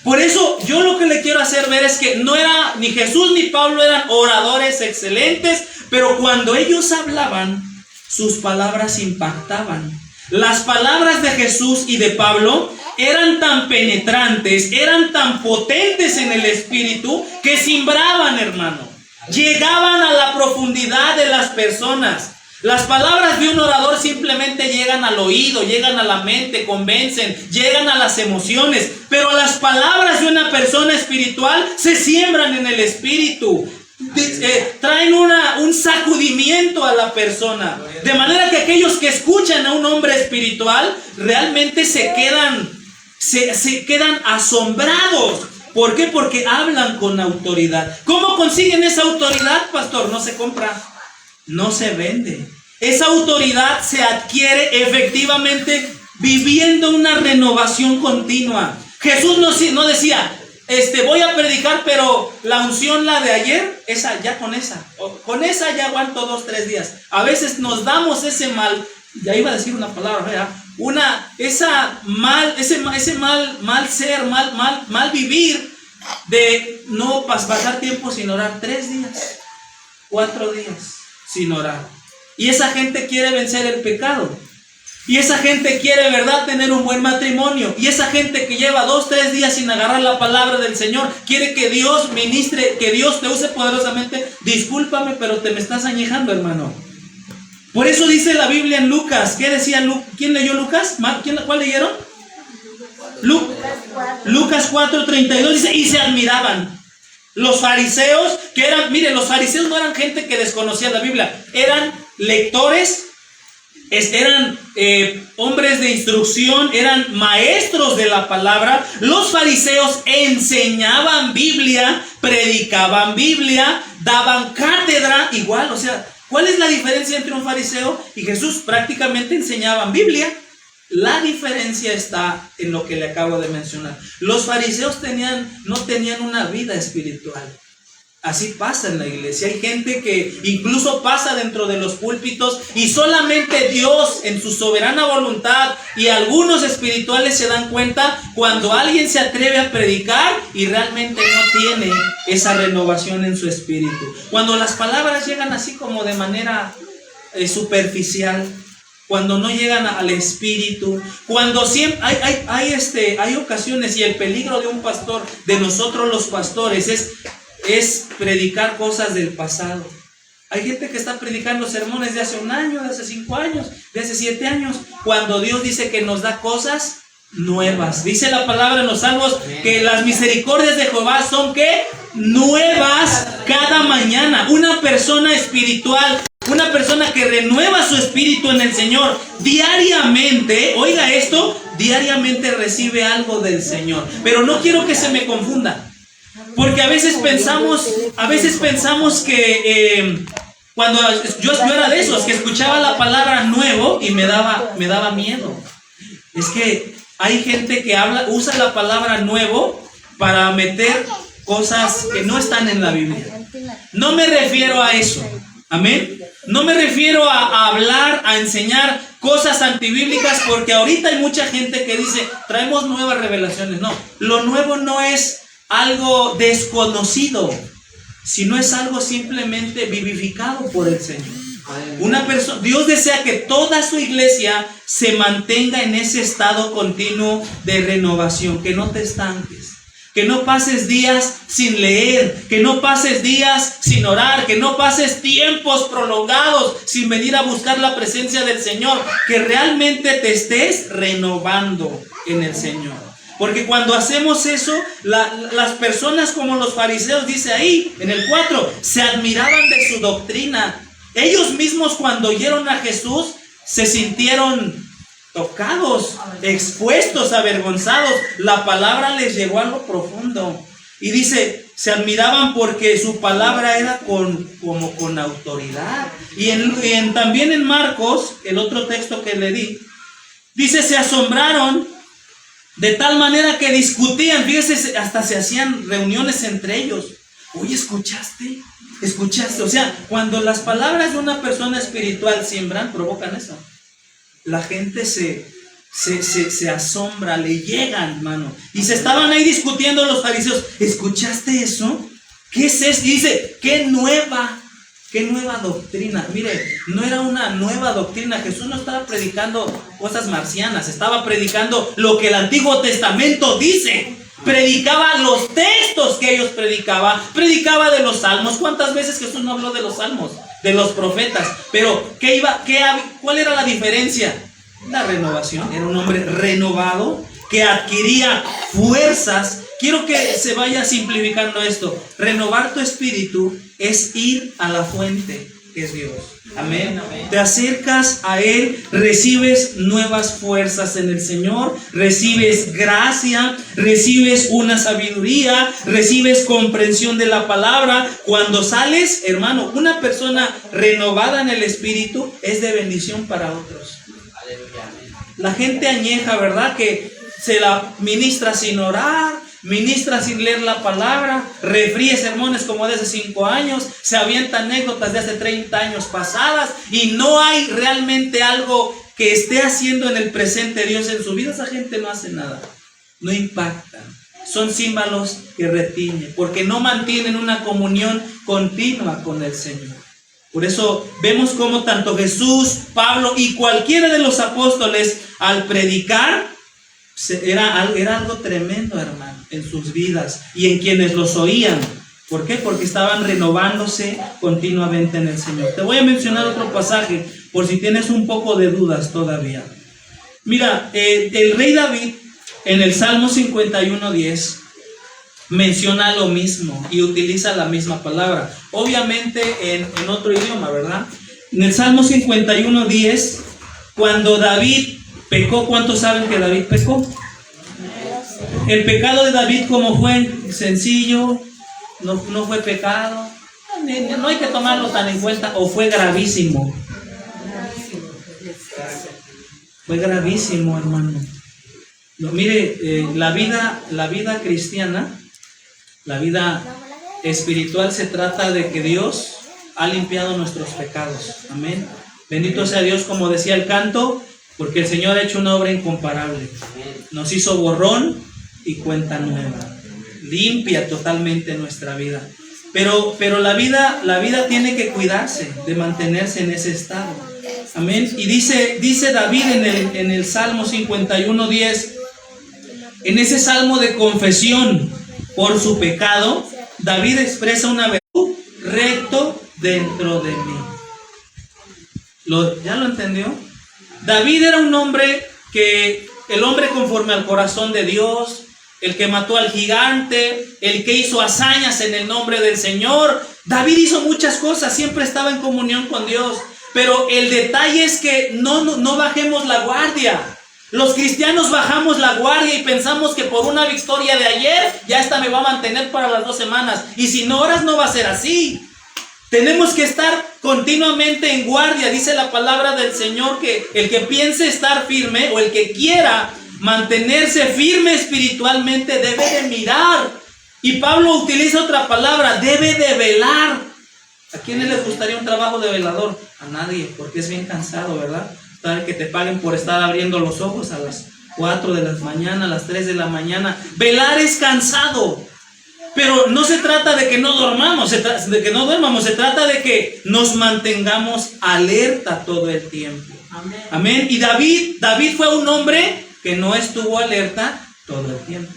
Por eso yo lo que le quiero hacer ver es que no era ni Jesús ni Pablo eran oradores excelentes, pero cuando ellos hablaban, sus palabras impactaban. Las palabras de Jesús y de Pablo eran tan penetrantes, eran tan potentes en el espíritu que simbraban, hermano. Llegaban a la profundidad de las personas. Las palabras de un orador simplemente llegan al oído, llegan a la mente, convencen, llegan a las emociones. Pero las palabras de una persona espiritual se siembran en el espíritu. Traen un sacudimiento a la persona. De manera que aquellos que escuchan a un hombre espiritual realmente se quedan asombrados. ¿Por qué? Porque hablan con autoridad. ¿Cómo consiguen esa autoridad, pastor? No se compra, no se vende. Esa autoridad se adquiere efectivamente viviendo una renovación continua. Jesús no decía, voy a predicar, pero la unción, la de ayer, esa ya con esa ya aguanto 2, 3 días. A veces nos damos ese mal, ya iba a decir una palabra, ¿verdad? Ese mal vivir de no pasar tiempo sin orar, 3 días, 4 días sin orar. Y esa gente quiere vencer el pecado. Y esa gente quiere, ¿verdad?, tener un buen matrimonio. Y esa gente que lleva 2, 3 días sin agarrar la palabra del Señor, quiere que Dios ministre, que Dios te use poderosamente. Discúlpame, pero te me estás añejando, hermano. Por eso dice la Biblia en Lucas. ¿Qué decía Lucas? ¿Quién leyó Lucas? ¿Cuál leyeron? Lucas 4:32 dice, y se admiraban. Los fariseos, los fariseos no eran gente que desconocía la Biblia, eran lectores, eran hombres de instrucción, eran maestros de la palabra. Los fariseos enseñaban Biblia, predicaban Biblia, daban cátedra persona igual, o sea, ¿cuál es la diferencia entre un fariseo y Jesús? Prácticamente enseñaban Biblia. La diferencia está en lo que le acabo de mencionar. Los fariseos no tenían una vida espiritual. Así pasa en la iglesia. Hay gente que incluso pasa dentro de los púlpitos y solamente Dios en su soberana voluntad y algunos espirituales se dan cuenta cuando alguien se atreve a predicar y realmente no tiene esa renovación en su espíritu. Cuando las palabras llegan así como de manera superficial, cuando no llegan al espíritu, cuando siempre hay ocasiones, y el peligro de un pastor, de nosotros los pastores, es predicar cosas del pasado. Hay gente que está predicando sermones de hace 1 año, de hace 5 años, de hace 7 años, cuando Dios dice que nos da cosas nuevas. Dice la palabra en los Salmos que las misericordias de Jehová son ¿qué? Nuevas cada mañana. Una persona espiritual, una persona que renueva su espíritu en el Señor diariamente, oiga esto, diariamente recibe algo del Señor. Pero no quiero que se me confunda, porque a veces pensamos que cuando yo era de esos que escuchaba la palabra nuevo y me daba miedo. Es que hay gente que usa la palabra nuevo para meter cosas que no están en la Biblia. No me refiero a eso. Amén. No me refiero a hablar, a enseñar cosas antibíblicas, porque ahorita hay mucha gente que dice, traemos nuevas revelaciones. No, lo nuevo no es algo desconocido, sino es algo simplemente vivificado por el Señor. Dios desea que toda su iglesia se mantenga en ese estado continuo de renovación, que no te estanques, que no pases días sin leer, que no pases días sin orar, que no pases tiempos prolongados sin venir a buscar la presencia del Señor, que realmente te estés renovando en el Señor. Porque cuando hacemos eso, las personas como los fariseos, dice ahí en el 4, se admiraban de su doctrina. Ellos mismos cuando oyeron a Jesús se sintieron tocados, expuestos, avergonzados. La palabra les llegó a lo profundo. Y dice, se admiraban porque su palabra era con autoridad. Y también en Marcos, el otro texto que le di, dice, se asombraron de tal manera que discutían, fíjese, hasta se hacían reuniones entre ellos. Oye, ¿escuchaste? O sea, cuando las palabras de una persona espiritual siembran, provocan eso. La gente se asombra, le llegan, hermano. Y se estaban ahí discutiendo los fariseos. ¿Escuchaste eso? ¿Qué es eso? Y dice, qué nueva doctrina. Mire, no era una nueva doctrina. Jesús no estaba predicando cosas marcianas, estaba predicando lo que el Antiguo Testamento dice. Predicaba los textos que ellos predicaba de los salmos. ¿Cuántas veces Jesús no habló de los salmos? De los profetas. Pero ¿cuál era la diferencia? La renovación. Era un hombre renovado que adquiría fuerzas. Quiero que se vaya simplificando esto. Renovar tu espíritu es ir a la fuente, que es Dios. Amén. Te acercas a Él, recibes nuevas fuerzas en el Señor, recibes gracia, recibes una sabiduría, recibes comprensión de la palabra. Cuando sales, hermano, una persona renovada en el espíritu es de bendición para otros. La gente añeja, ¿verdad? Que se la ministra sin orar, ministra sin leer la palabra, refríe sermones como de hace 5 años, se avienta anécdotas de hace 30 años pasadas y no hay realmente algo que esté haciendo en el presente Dios en su vida. Esa gente no hace nada, no impacta, son címbalos que retiñen porque no mantienen una comunión continua con el Señor. Por eso vemos como tanto Jesús, Pablo y cualquiera de los apóstoles al predicar era algo tremendo, hermano, en sus vidas y en quienes los oían. ¿Por qué? Porque estaban renovándose continuamente en el Señor. Te voy a mencionar otro pasaje por si tienes un poco de dudas todavía. Mira, el rey David en el Salmo 51:10 menciona lo mismo y utiliza la misma palabra, obviamente en otro idioma, ¿verdad? En el Salmo 51:10, cuando David pecó, ¿cuántos saben que David pecó? El pecado de David, ¿cómo fue? Sencillo, no fue pecado. no hay que tomarlo tan en cuenta, o fue gravísimo. Fue gravísimo, hermano. No, mire, la vida cristiana, la vida espiritual se trata de que Dios ha limpiado nuestros pecados. Amén. Bendito sea Dios, como decía el canto, porque el Señor ha hecho una obra incomparable. Nos hizo borrón y cuenta nueva. Limpia totalmente nuestra vida. Pero la vida tiene que cuidarse de mantenerse en ese estado. Amén. Y dice David en el Salmo 51:10, en ese salmo de confesión por su pecado, David expresa una virtud: recto dentro de mí. ¿Ya lo entendió? David era un hombre el hombre conforme al corazón de Dios, el que mató al gigante, el que hizo hazañas en el nombre del Señor. David hizo muchas cosas, siempre estaba en comunión con Dios. Pero el detalle es que no bajemos la guardia. Los cristianos bajamos la guardia y pensamos que por una victoria de ayer, ya esta me va a mantener para las 2 semanas. Y si no oras, no va a ser así. Tenemos que estar continuamente en guardia. Dice la palabra del Señor que el que piense estar firme, o el que quiera mantenerse firme espiritualmente, debe de mirar. Y Pablo utiliza otra palabra: debe de velar. ¿A quiénes les gustaría un trabajo de velador? A nadie, porque es bien cansado, ¿verdad? Que te paguen por estar abriendo los ojos a las 4 de la mañana, a las 3 de la mañana. Velar es cansado. Pero no se trata de que no dormamos, se trata de que nos mantengamos alerta todo el tiempo. Amén. Amén. Y David fue un hombre que no estuvo alerta todo el tiempo.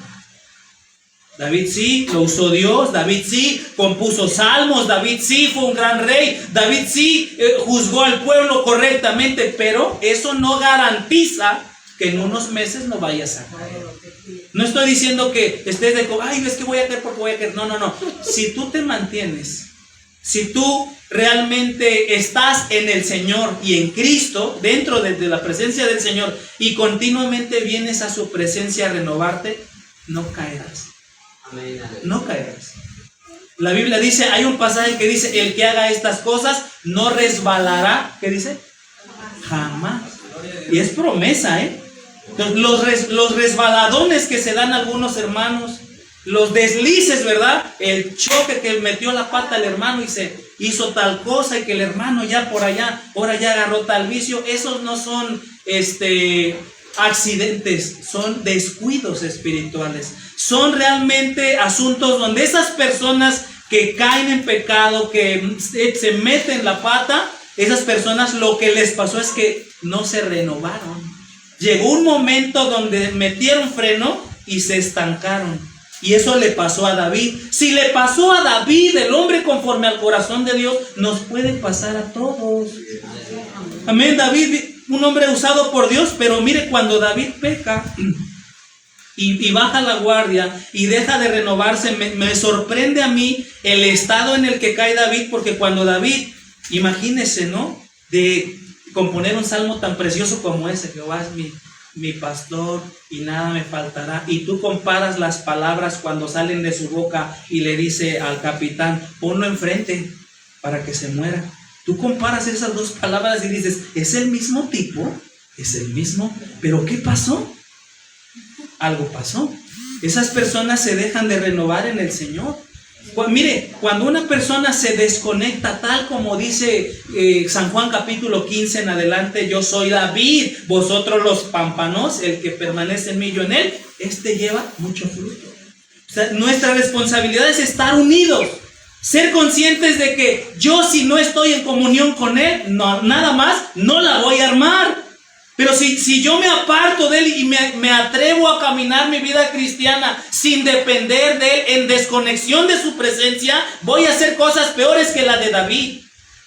David sí lo usó Dios, David sí compuso salmos, David sí fue un gran rey, David sí juzgó al pueblo correctamente, pero eso no garantiza que en unos meses no vayas a caer. No estoy diciendo que estés de, ay, es que voy a caer porque voy a caer. No. Si tú te mantienes, si tú realmente estás en el Señor y en Cristo, dentro de la presencia del Señor, y continuamente vienes a su presencia a renovarte, no caerás. No caerás. La Biblia dice, hay un pasaje que dice: el que haga estas cosas no resbalará. ¿Qué dice? Jamás. Y es promesa, ¿eh? Los resbaladones que se dan algunos hermanos, los deslices, ¿verdad? El choque que metió la pata el hermano y se hizo tal cosa, y que el hermano ya por allá, ahora ya agarró tal vicio. Esos no son accidentes, son descuidos espirituales. Son realmente asuntos donde esas personas que caen en pecado, que se meten la pata, esas personas lo que les pasó es que no se renovaron. Llegó un momento donde metieron freno y se estancaron. Y eso le pasó a David. Si le pasó a David, el hombre conforme al corazón de Dios, nos puede pasar a todos. Amén. David, un hombre usado por Dios, pero mire, cuando David peca y baja la guardia y deja de renovarse, me sorprende a mí el estado en el que cae David, porque cuando David, imagínese, ¿no?, de componer un salmo tan precioso como ese: Jehová es mi pastor y nada me faltará. Y tú comparas las palabras cuando salen de su boca y le dice al capitán: ponlo enfrente para que se muera. Tú comparas esas dos palabras y dices: ¿es el mismo tipo? ¿Es el mismo? ¿Pero qué pasó? Algo pasó. Esas personas se dejan de renovar en el Señor. Mire, cuando una persona se desconecta, tal como dice San Juan capítulo 15 en adelante: yo soy la vid, vosotros los pámpanos, el que permanece en mí, yo en él, lleva mucho fruto. O sea, nuestra responsabilidad es estar unidos, ser conscientes de que yo, si no estoy en comunión con él, nada más, no la voy a armar. Pero si yo me aparto de él y me atrevo a caminar mi vida cristiana sin depender de él, en desconexión de su presencia, voy a hacer cosas peores que la de David.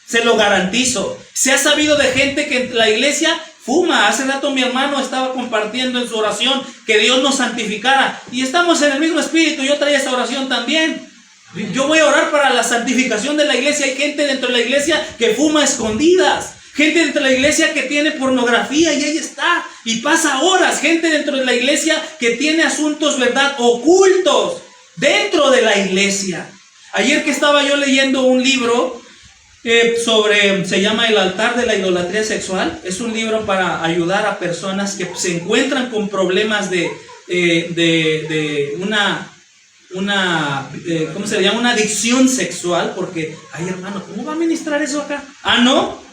Se lo garantizo. Se ha sabido de gente que en la iglesia fuma. Hace rato mi hermano estaba compartiendo en su oración que Dios nos santificara. Y estamos en el mismo espíritu. Yo traía esa oración también. Yo voy a orar para la santificación de la iglesia. Hay gente dentro de la iglesia que fuma a escondidas. Gente dentro de la iglesia que tiene pornografía y ahí está, y pasa horas. Gente dentro de la iglesia que tiene asuntos, ¿verdad?, ocultos dentro de la iglesia. Ayer que estaba yo leyendo un libro se llama El altar de la idolatría sexual. Es un libro para ayudar a personas que se encuentran con problemas de ¿cómo se le llama? Una adicción sexual, porque, ay hermano, ¿cómo va a ministrar eso acá? Ah, ¿no?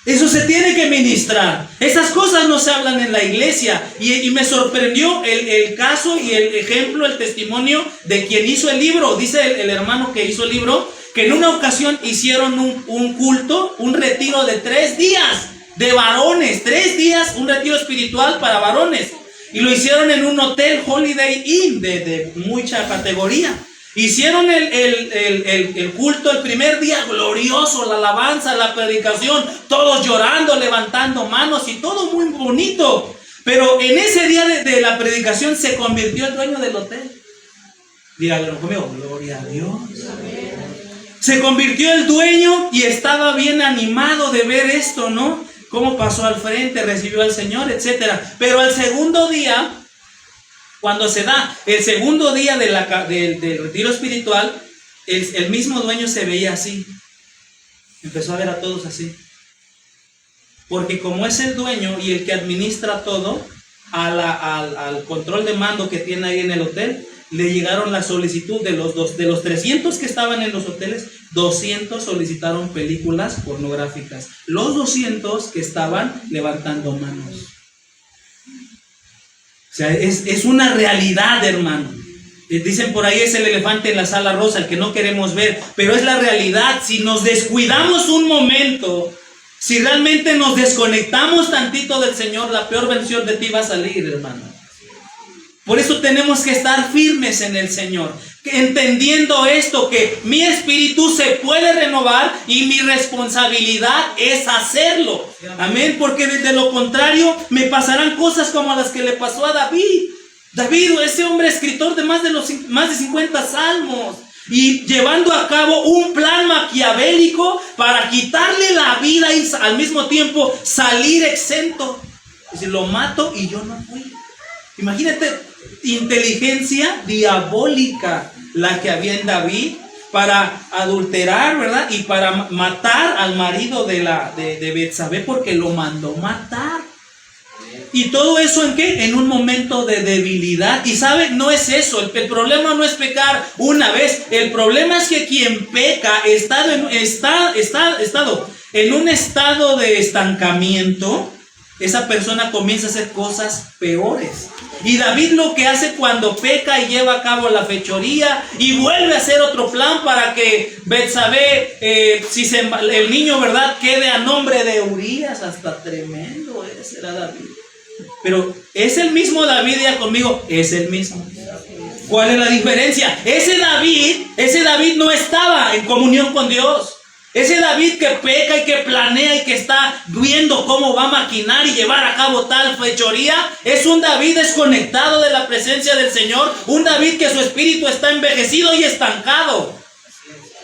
Eso se tiene que ministrar. Esas cosas no se hablan en la iglesia. Y me sorprendió el caso y el ejemplo, el testimonio de quien hizo el libro. Dice el hermano que hizo el libro, que en una ocasión hicieron un culto, un retiro de 3 días de varones, 3 días, un retiro espiritual para varones. Y lo hicieron en un hotel Holiday Inn de mucha categoría. Hicieron el culto el primer día glorioso, la alabanza, la predicación, todos llorando, levantando manos y todo muy bonito. Pero en ese día de la predicación se convirtió el dueño del hotel. Díganlo conmigo, gloria a Dios. Se convirtió el dueño y estaba bien animado de ver esto, ¿no? Cómo pasó al frente, recibió al Señor, etcétera. Pero al segundo día, cuando se da el segundo día del retiro espiritual, el mismo dueño se veía así. Empezó a ver a todos así. Porque como es el dueño y el que administra todo, al control de mando que tiene ahí en el hotel, le llegaron la solicitud de los 300 que estaban en los hoteles, 200 solicitaron películas pornográficas. Los 200 que estaban levantando manos. O sea, es una realidad, hermano. Dicen por ahí, es el elefante en la sala rosa, el que no queremos ver, pero es la realidad. Si nos descuidamos un momento, si realmente nos desconectamos tantito del Señor, la peor versión de ti va a salir, hermano. Por eso tenemos que estar firmes en el Señor, entendiendo esto, que mi espíritu se puede renovar y mi responsabilidad es hacerlo. Amén, porque de lo contrario me pasarán cosas como las que le pasó a David. David, ese hombre escritor de más de 50 salmos, y llevando a cabo un plan maquiavélico para quitarle la vida y al mismo tiempo salir exento. Es decir, lo mato y yo no fui. Imagínate, inteligencia diabólica la que había en David para adulterar, ¿verdad? Y para matar al marido de Betsabé, porque lo mandó matar. ¿Y todo eso en qué? En un momento de debilidad. Y sabe, no es eso. El problema no es pecar una vez. El problema es que quien peca está en un estado de estancamiento. Esa persona comienza a hacer cosas peores. Y David lo que hace cuando peca y lleva a cabo la fechoría y vuelve a hacer otro plan para que Betsabé, el niño, ¿verdad?, quede a nombre de Urías. Hasta tremendo era David. Pero es el mismo David, ya conmigo, es el mismo. ¿Cuál es la diferencia? Ese David no estaba en comunión con Dios. Ese David que peca y que planea y que está viendo cómo va a maquinar y llevar a cabo tal fechoría, es un David desconectado de la presencia del Señor, un David que su espíritu está envejecido y estancado.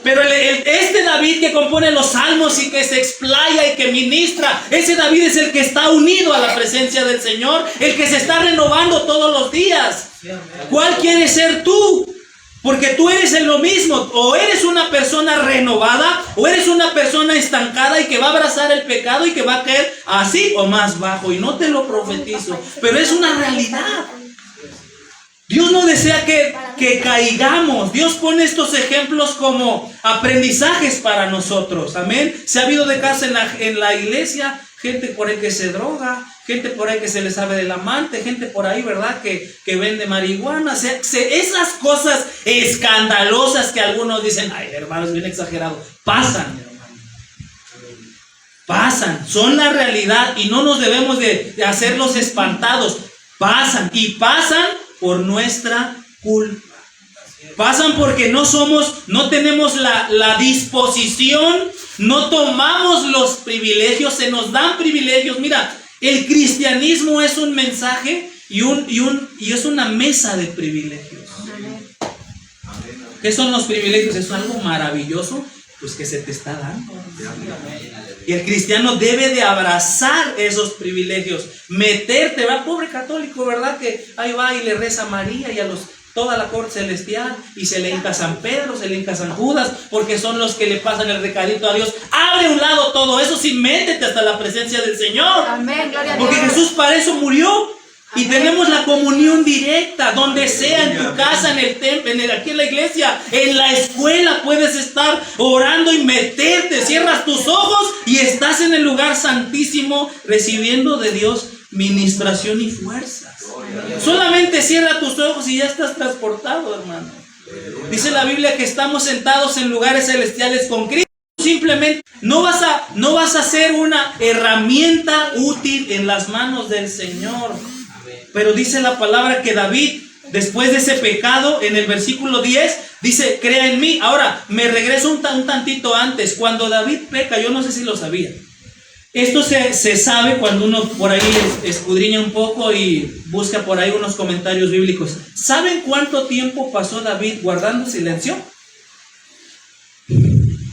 Pero este David que compone los salmos y que se explaya y que ministra, ese David es el que está unido a la presencia del Señor, el que se está renovando todos los días. ¿Cuál quieres ser tú? Porque tú eres en lo mismo, o eres una persona renovada, o eres una persona estancada y que va a abrazar el pecado y que va a caer así o más bajo. Y no te lo profetizo, pero es una realidad. Dios no desea que caigamos. Dios pone estos ejemplos como aprendizajes para nosotros. Amén. Se ha habido de casos en la iglesia, gente por ahí que se droga, gente por ahí que se le sabe del amante, gente por ahí, ¿verdad?, que vende marihuana. Esas cosas escandalosas que algunos dicen, ay, hermano, es bien exagerado. Pasan, hermano. Pasan, son la realidad y no nos debemos de hacerlos espantados. Pasan y pasan por nuestra culpa. Pasan porque no tenemos la disposición, no tomamos los privilegios, se nos dan privilegios. Mira, el cristianismo es un mensaje y es una mesa de privilegios. ¿Qué son los privilegios? Es algo maravilloso, pues que se te está dando. Y el cristiano debe de abrazar esos privilegios, meterte, va, pobre católico, ¿verdad?, que ahí va y le reza a María y a los toda la corte celestial, y se le hinca San Pedro, se le hinca San Judas, porque son los que le pasan el recadito a Dios. Abre a un lado todo eso, sí, métete hasta la presencia del Señor. Amén, gloria a Porque Dios. Jesús para eso murió. Y tenemos la comunión directa, donde sea, en tu casa, en el templo, aquí en la iglesia, en la escuela puedes estar orando y meterte, cierras tus ojos y estás en el lugar santísimo recibiendo de Dios ministración y fuerzas. Solamente cierra tus ojos y ya estás transportado, hermano. Dice la Biblia que estamos sentados en lugares celestiales con Cristo. Simplemente no vas a ser una herramienta útil en las manos del Señor. Pero dice la palabra que David, después de ese pecado, en el versículo 10, dice, crea en mí. Ahora, me regreso un tantito antes. Cuando David peca, yo no sé si lo sabía. Esto se sabe cuando uno por ahí escudriña un poco y busca por ahí unos comentarios bíblicos. ¿Saben cuánto tiempo pasó David guardando silencio?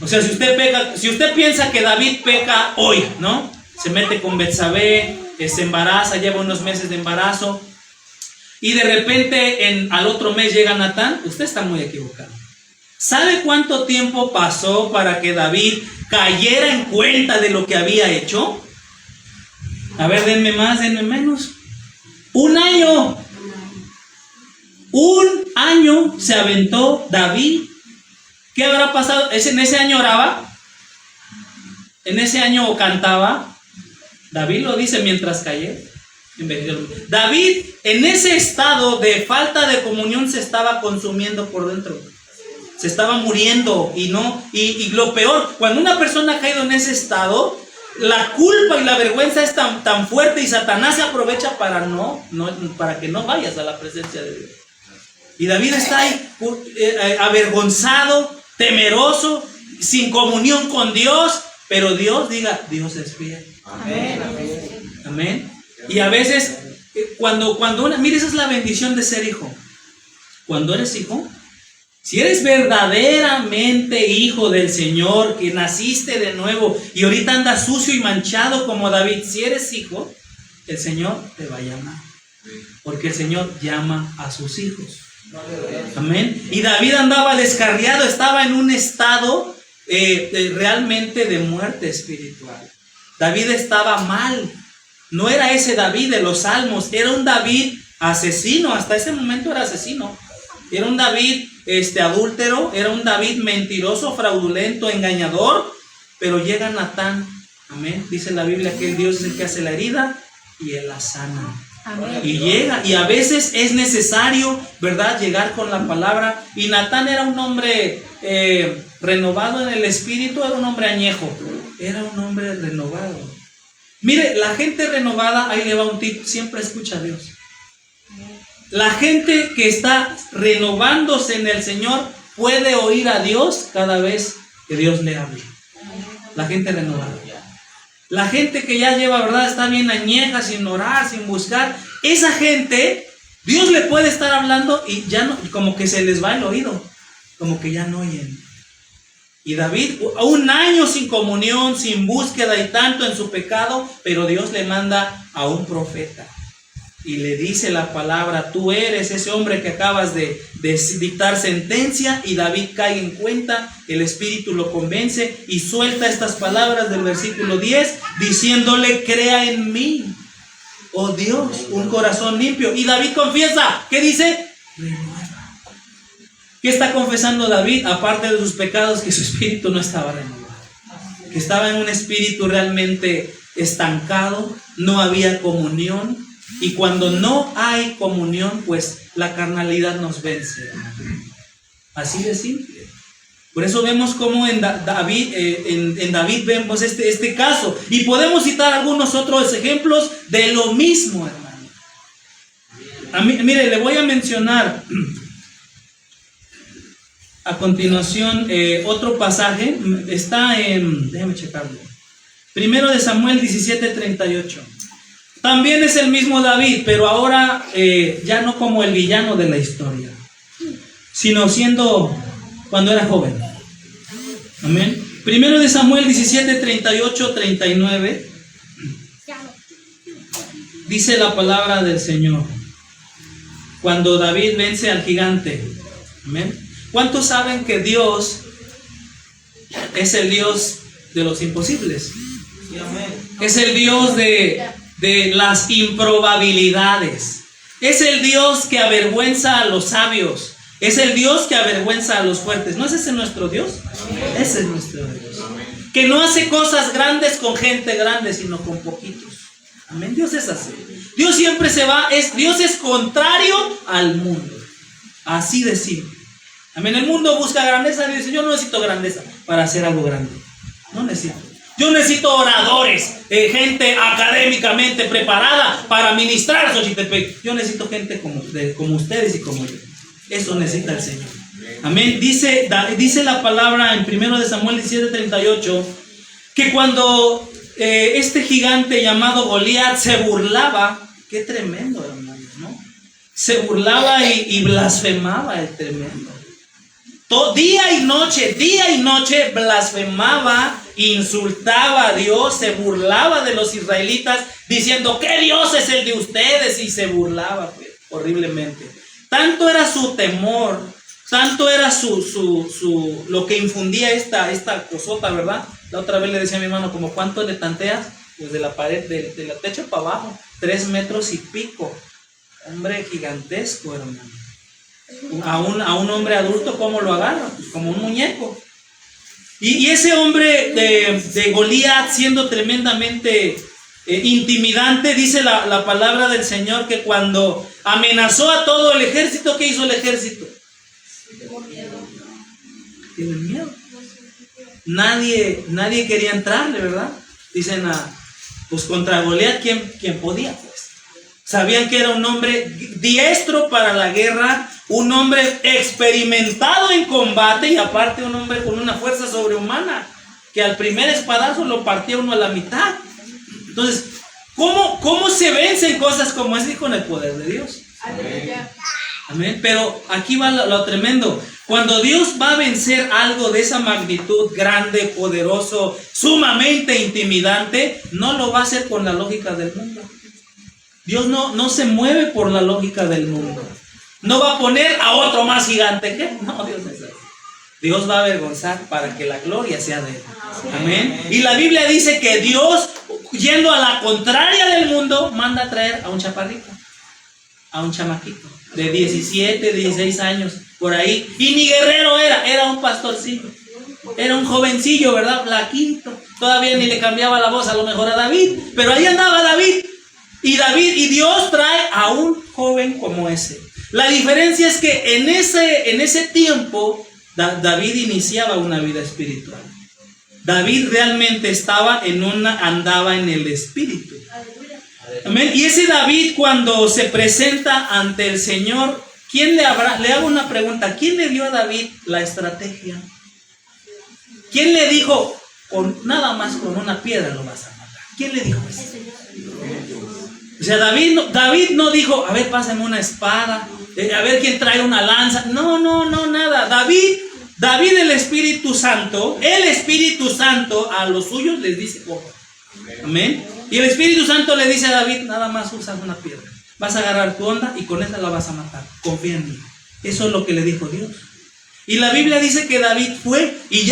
O sea, si usted piensa que David peca hoy, ¿no? Se mete con Betsabé, se embaraza, lleva unos meses de embarazo y de repente al otro mes llega Natán, usted está muy equivocado. ¿Sabe cuánto tiempo pasó para que David cayera en cuenta de lo que había hecho? A ver, denme más, denme menos. Un año. Un año se aventó David. ¿Qué habrá pasado? ¿En ese año oraba? ¿En ese año cantaba? David lo dice mientras callé. David en ese estado de falta de comunión se estaba consumiendo por dentro. Se estaba muriendo y lo peor, cuando una persona ha caído en ese estado, la culpa y la vergüenza es tan fuerte y Satanás se aprovecha para que no vayas a la presencia de Dios. Y David está ahí avergonzado, temeroso, sin comunión con Dios, pero Dios Dios es fiel. Amén. Amén. Y a veces, mire, esa es la bendición de ser hijo. Cuando eres hijo, si eres verdaderamente hijo del Señor, que naciste de nuevo y ahorita andas sucio y manchado como David, si eres hijo, el Señor te va a llamar. Porque el Señor llama a sus hijos. Amén. Y David andaba descarriado, estaba en un estado realmente de muerte espiritual. David estaba mal. No era ese David de los salmos, era un David asesino. Hasta ese momento era asesino. Era un David adúltero, era un David mentiroso, fraudulento, engañador. Pero llega Natán. Amén. Dice la Biblia que el Dios es el que hace la herida y él la sana. Amén. Y llega, y a veces es necesario, ¿verdad?, llegar con la palabra. Y Natán era un hombre renovado en el espíritu, era un hombre añejo, era un hombre renovado. Mire, la gente renovada, ahí le va un tip, siempre escucha a Dios. La gente que está renovándose en el Señor puede oír a Dios cada vez que Dios le hable. La gente renovada. La gente que ya lleva, ¿verdad?, está bien añeja, sin orar, sin buscar. Esa gente, Dios le puede estar hablando y ya no, como que se les va el oído, como que ya no oyen. Y David, un año sin comunión, sin búsqueda y tanto en su pecado, pero Dios le manda a un profeta y le dice la palabra: tú eres ese hombre que acabas de dictar sentencia. Y David cae en cuenta, el Espíritu lo convence y suelta estas palabras del versículo 10, diciéndole: crea en mí, oh Dios, un corazón limpio. Y David confiesa, ¿qué dice? Renueva. ¿Qué está confesando David? Aparte de sus pecados, que su espíritu no estaba renovado, que estaba en un espíritu realmente estancado, no había comunión. Y cuando no hay comunión, pues la carnalidad nos vence. Así de simple. Por eso vemos cómo en David vemos este caso. Y podemos citar algunos otros ejemplos de lo mismo, hermano. Mire, le voy a mencionar a continuación otro pasaje. Está en, déjame checarlo, 1 de Samuel 17:38. También es el mismo David, pero ahora ya no como el villano de la historia, sino siendo cuando era joven. Amén. 1 de Samuel cuando David vence al gigante. Amén. ¿Cuántos saben que Dios es el Dios de los imposibles? Es el Dios de las improbabilidades. Es el Dios que avergüenza a los sabios. Es el Dios que avergüenza a los fuertes. ¿No es ese nuestro Dios? Ese es nuestro Dios. Que no hace cosas grandes con gente grande, sino con poquitos. Amén. Dios es así. Dios siempre se va. Dios es contrario al mundo. Así de simple. Amén. El mundo busca grandeza. Dios dice: yo no necesito grandeza para hacer algo grande. No necesito. Yo necesito oradores, gente académicamente preparada para ministrar a Xochitepec. Yo necesito gente como ustedes y como yo. Eso necesita el Señor. Amén. Dice la palabra en 1 de Samuel 17:38 que cuando este gigante llamado Goliat se burlaba, qué tremendo, hermano, ¿no? Se burlaba y blasfemaba el tremendo. Día y noche blasfemaba, insultaba a Dios, se burlaba de los israelitas, diciendo: ¿qué Dios es el de ustedes? Y se burlaba, pues, horriblemente. Tanto era su temor, tanto era lo que infundía esta cosota, ¿verdad? La otra vez le decía a mi hermano: ¿como cuánto le tanteas? Pues de la pared, de la techo para abajo, 3 metros y pico. Hombre gigantesco, hermano. A un hombre adulto, ¿cómo lo agarra? Pues como un muñeco. Y ese hombre de Goliat, siendo tremendamente intimidante, dice la palabra del Señor que cuando amenazó a todo el ejército, ¿qué hizo el ejército? Tienen miedo. Nadie quería entrarle, ¿verdad? Dicen, pues contra Goliat, ¿quién podía? Pues sabían que era un hombre diestro para la guerra, un hombre experimentado en combate y aparte un hombre con una fuerza sobrehumana, que al primer espadazo lo partía uno a la mitad. Entonces, ¿cómo se vencen cosas como esa? Con el poder de Dios. Amén. Pero aquí va lo tremendo. Cuando Dios va a vencer algo de esa magnitud, grande, poderoso, sumamente intimidante, no lo va a hacer con la lógica del mundo. Dios no se mueve por la lógica del mundo. No va a poner a otro más gigante que él. No, Dios no es así. Dios va a avergonzar para que la gloria sea de él. Amén. Y la Biblia dice que Dios, yendo a la contraria del mundo, manda a traer a un chaparrito, a un chamaquito de 17, 16 años, por ahí. Y ni guerrero era un pastorcillo. Era un jovencillo, ¿verdad? Flaquito. Todavía ni le cambiaba la voz a lo mejor a David. Pero ahí andaba David. Y Dios trae a un joven como ese. La diferencia es que en ese tiempo David iniciaba una vida espiritual. David realmente andaba en el espíritu. Amén. Y ese David, cuando se presenta ante el Señor, le hago una pregunta: ¿quién le dio a David la estrategia? ¿Quién le dijo, nada más con una piedra lo vas a matar? ¿Quién le dijo eso? O sea, David no dijo: a ver, pásame una espada, a ver quién trae una lanza. No, nada. David, el Espíritu Santo a los suyos les dice cómo. Amén. Y el Espíritu Santo le dice a David: nada más usas una piedra. Vas a agarrar tu onda y con esa la vas a matar. Confía en mí. Eso es lo que le dijo Dios. Y la Biblia dice que David fue y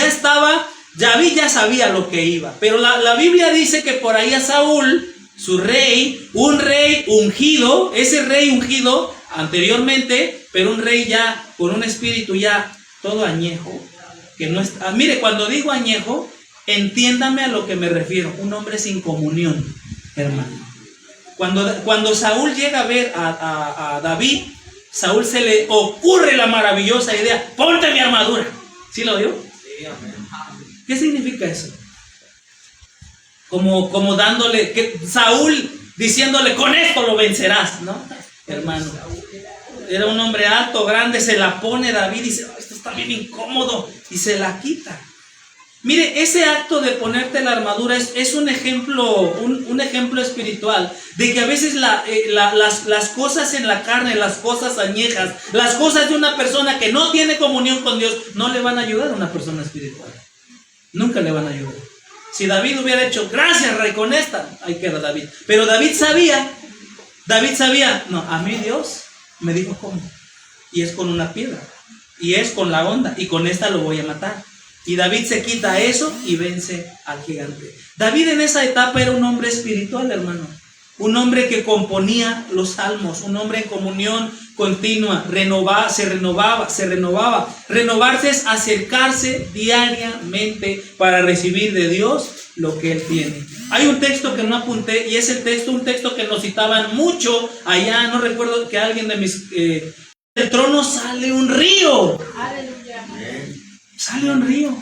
David ya sabía lo que iba. Pero la Biblia dice que por ahí a Saúl, su rey, un rey ungido, ese rey ungido anteriormente, pero un rey ya con un espíritu ya todo añejo, que no está. Mire, cuando digo añejo, entiéndame a lo que me refiero: un hombre sin comunión, hermano. Cuando Saúl llega a ver a David, Saúl se le ocurre la maravillosa idea: ponte mi armadura. ¿Sí lo oyó? Sí, amén. ¿Qué significa eso? Como dándole, Saúl diciéndole: con esto lo vencerás, ¿no? Hermano, era un hombre alto, grande, se la pone David y dice: esto está bien incómodo, y se la quita. Mire, ese acto de ponerte la armadura es un ejemplo espiritual de que a veces las cosas en la carne, las cosas añejas, las cosas de una persona que no tiene comunión con Dios, no le van a ayudar a una persona espiritual. Nunca le van a ayudar. Si David hubiera hecho: gracias, rey, con esta, ahí queda David. Pero David sabía, no, a mí Dios Me dijo, ¿cómo? Y es con una piedra, y es con la honda, y con esta lo voy a matar. Y David se quita eso y vence al gigante. David en esa etapa era un hombre espiritual, hermano. Un hombre que componía los salmos, un hombre en comunión continua, se renovaba. Renovarse es acercarse diariamente para recibir de Dios lo que Él tiene. Hay un texto que no apunté y es un texto que nos citaban mucho allá, no recuerdo, que alguien de mis... del trono sale un río. Aleluya. Sale un río.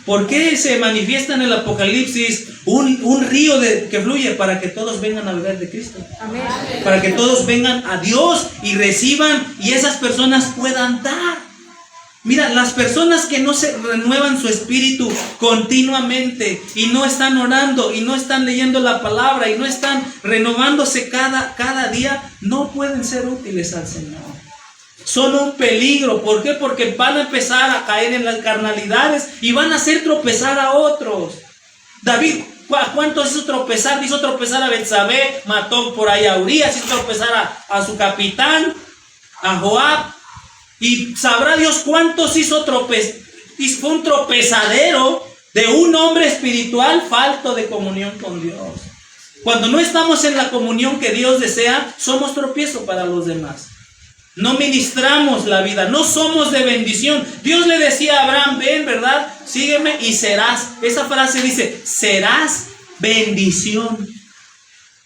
¿Por qué se manifiesta en el Apocalipsis un río que fluye? Para que todos vengan a beber de Cristo. Amén. Para que todos vengan a Dios y reciban y esas personas puedan dar. Mira, las personas que no se renuevan su espíritu continuamente y no están orando y no están leyendo la palabra y no están renovándose cada día, no pueden ser útiles al Señor. Son un peligro. ¿Por qué? Porque van a empezar a caer en las carnalidades y van a hacer tropezar a otros. David, ¿cuántos hizo tropezar? Hizo tropezar a Betsabé, mató por ahí a Urías, hizo tropezar a su capitán, a Joab. Y sabrá Dios cuántos hizo tropezar. Fue un tropezadero de un hombre espiritual falto de comunión con Dios. Cuando no estamos en la comunión que Dios desea, somos tropiezo para los demás. No ministramos la vida, no somos de bendición. Dios le decía a Abraham, ven, ¿verdad? Sígueme y serás. Esa frase dice, serás bendición.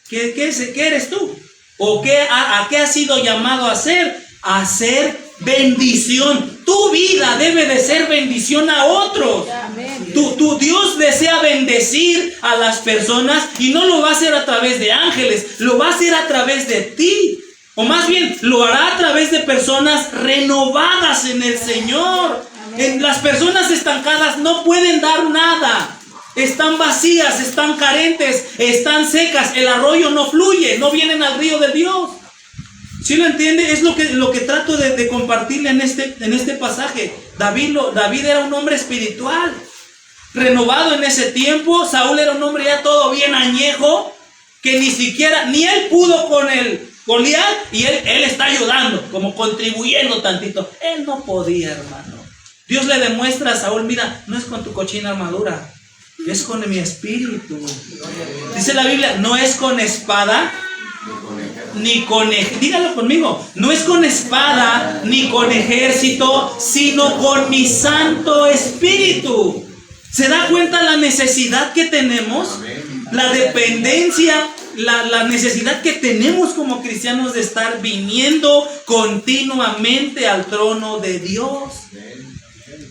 ¿Qué eres tú? ¿O a qué has sido llamado a ser? A ser bendición. Tu vida debe de ser bendición a otros. Tu Dios desea bendecir a las personas y no lo va a hacer a través de ángeles, lo va a hacer a través de ti. O más bien, lo hará a través de personas renovadas en el Señor. Las personas estancadas no pueden dar nada. Están vacías, están carentes, están secas. El arroyo no fluye, no vienen al río de Dios. ¿Sí lo entiende? Es lo que trato de compartirle en este pasaje. David era un hombre espiritual, renovado en ese tiempo. Saúl era un hombre ya todo bien añejo, que ni él pudo con él. Goliat, y él está ayudando, como contribuyendo tantito. Él no podía, hermano. Dios le demuestra a Saúl, mira, no es con tu cochina armadura, es con mi espíritu. Dice la Biblia, no es con espada, ni con dígalo conmigo, no es con espada, ni con ejército, sino con mi Santo Espíritu. ¿Se da cuenta la necesidad que tenemos? La dependencia, la necesidad que tenemos como cristianos de estar viniendo continuamente al trono de Dios.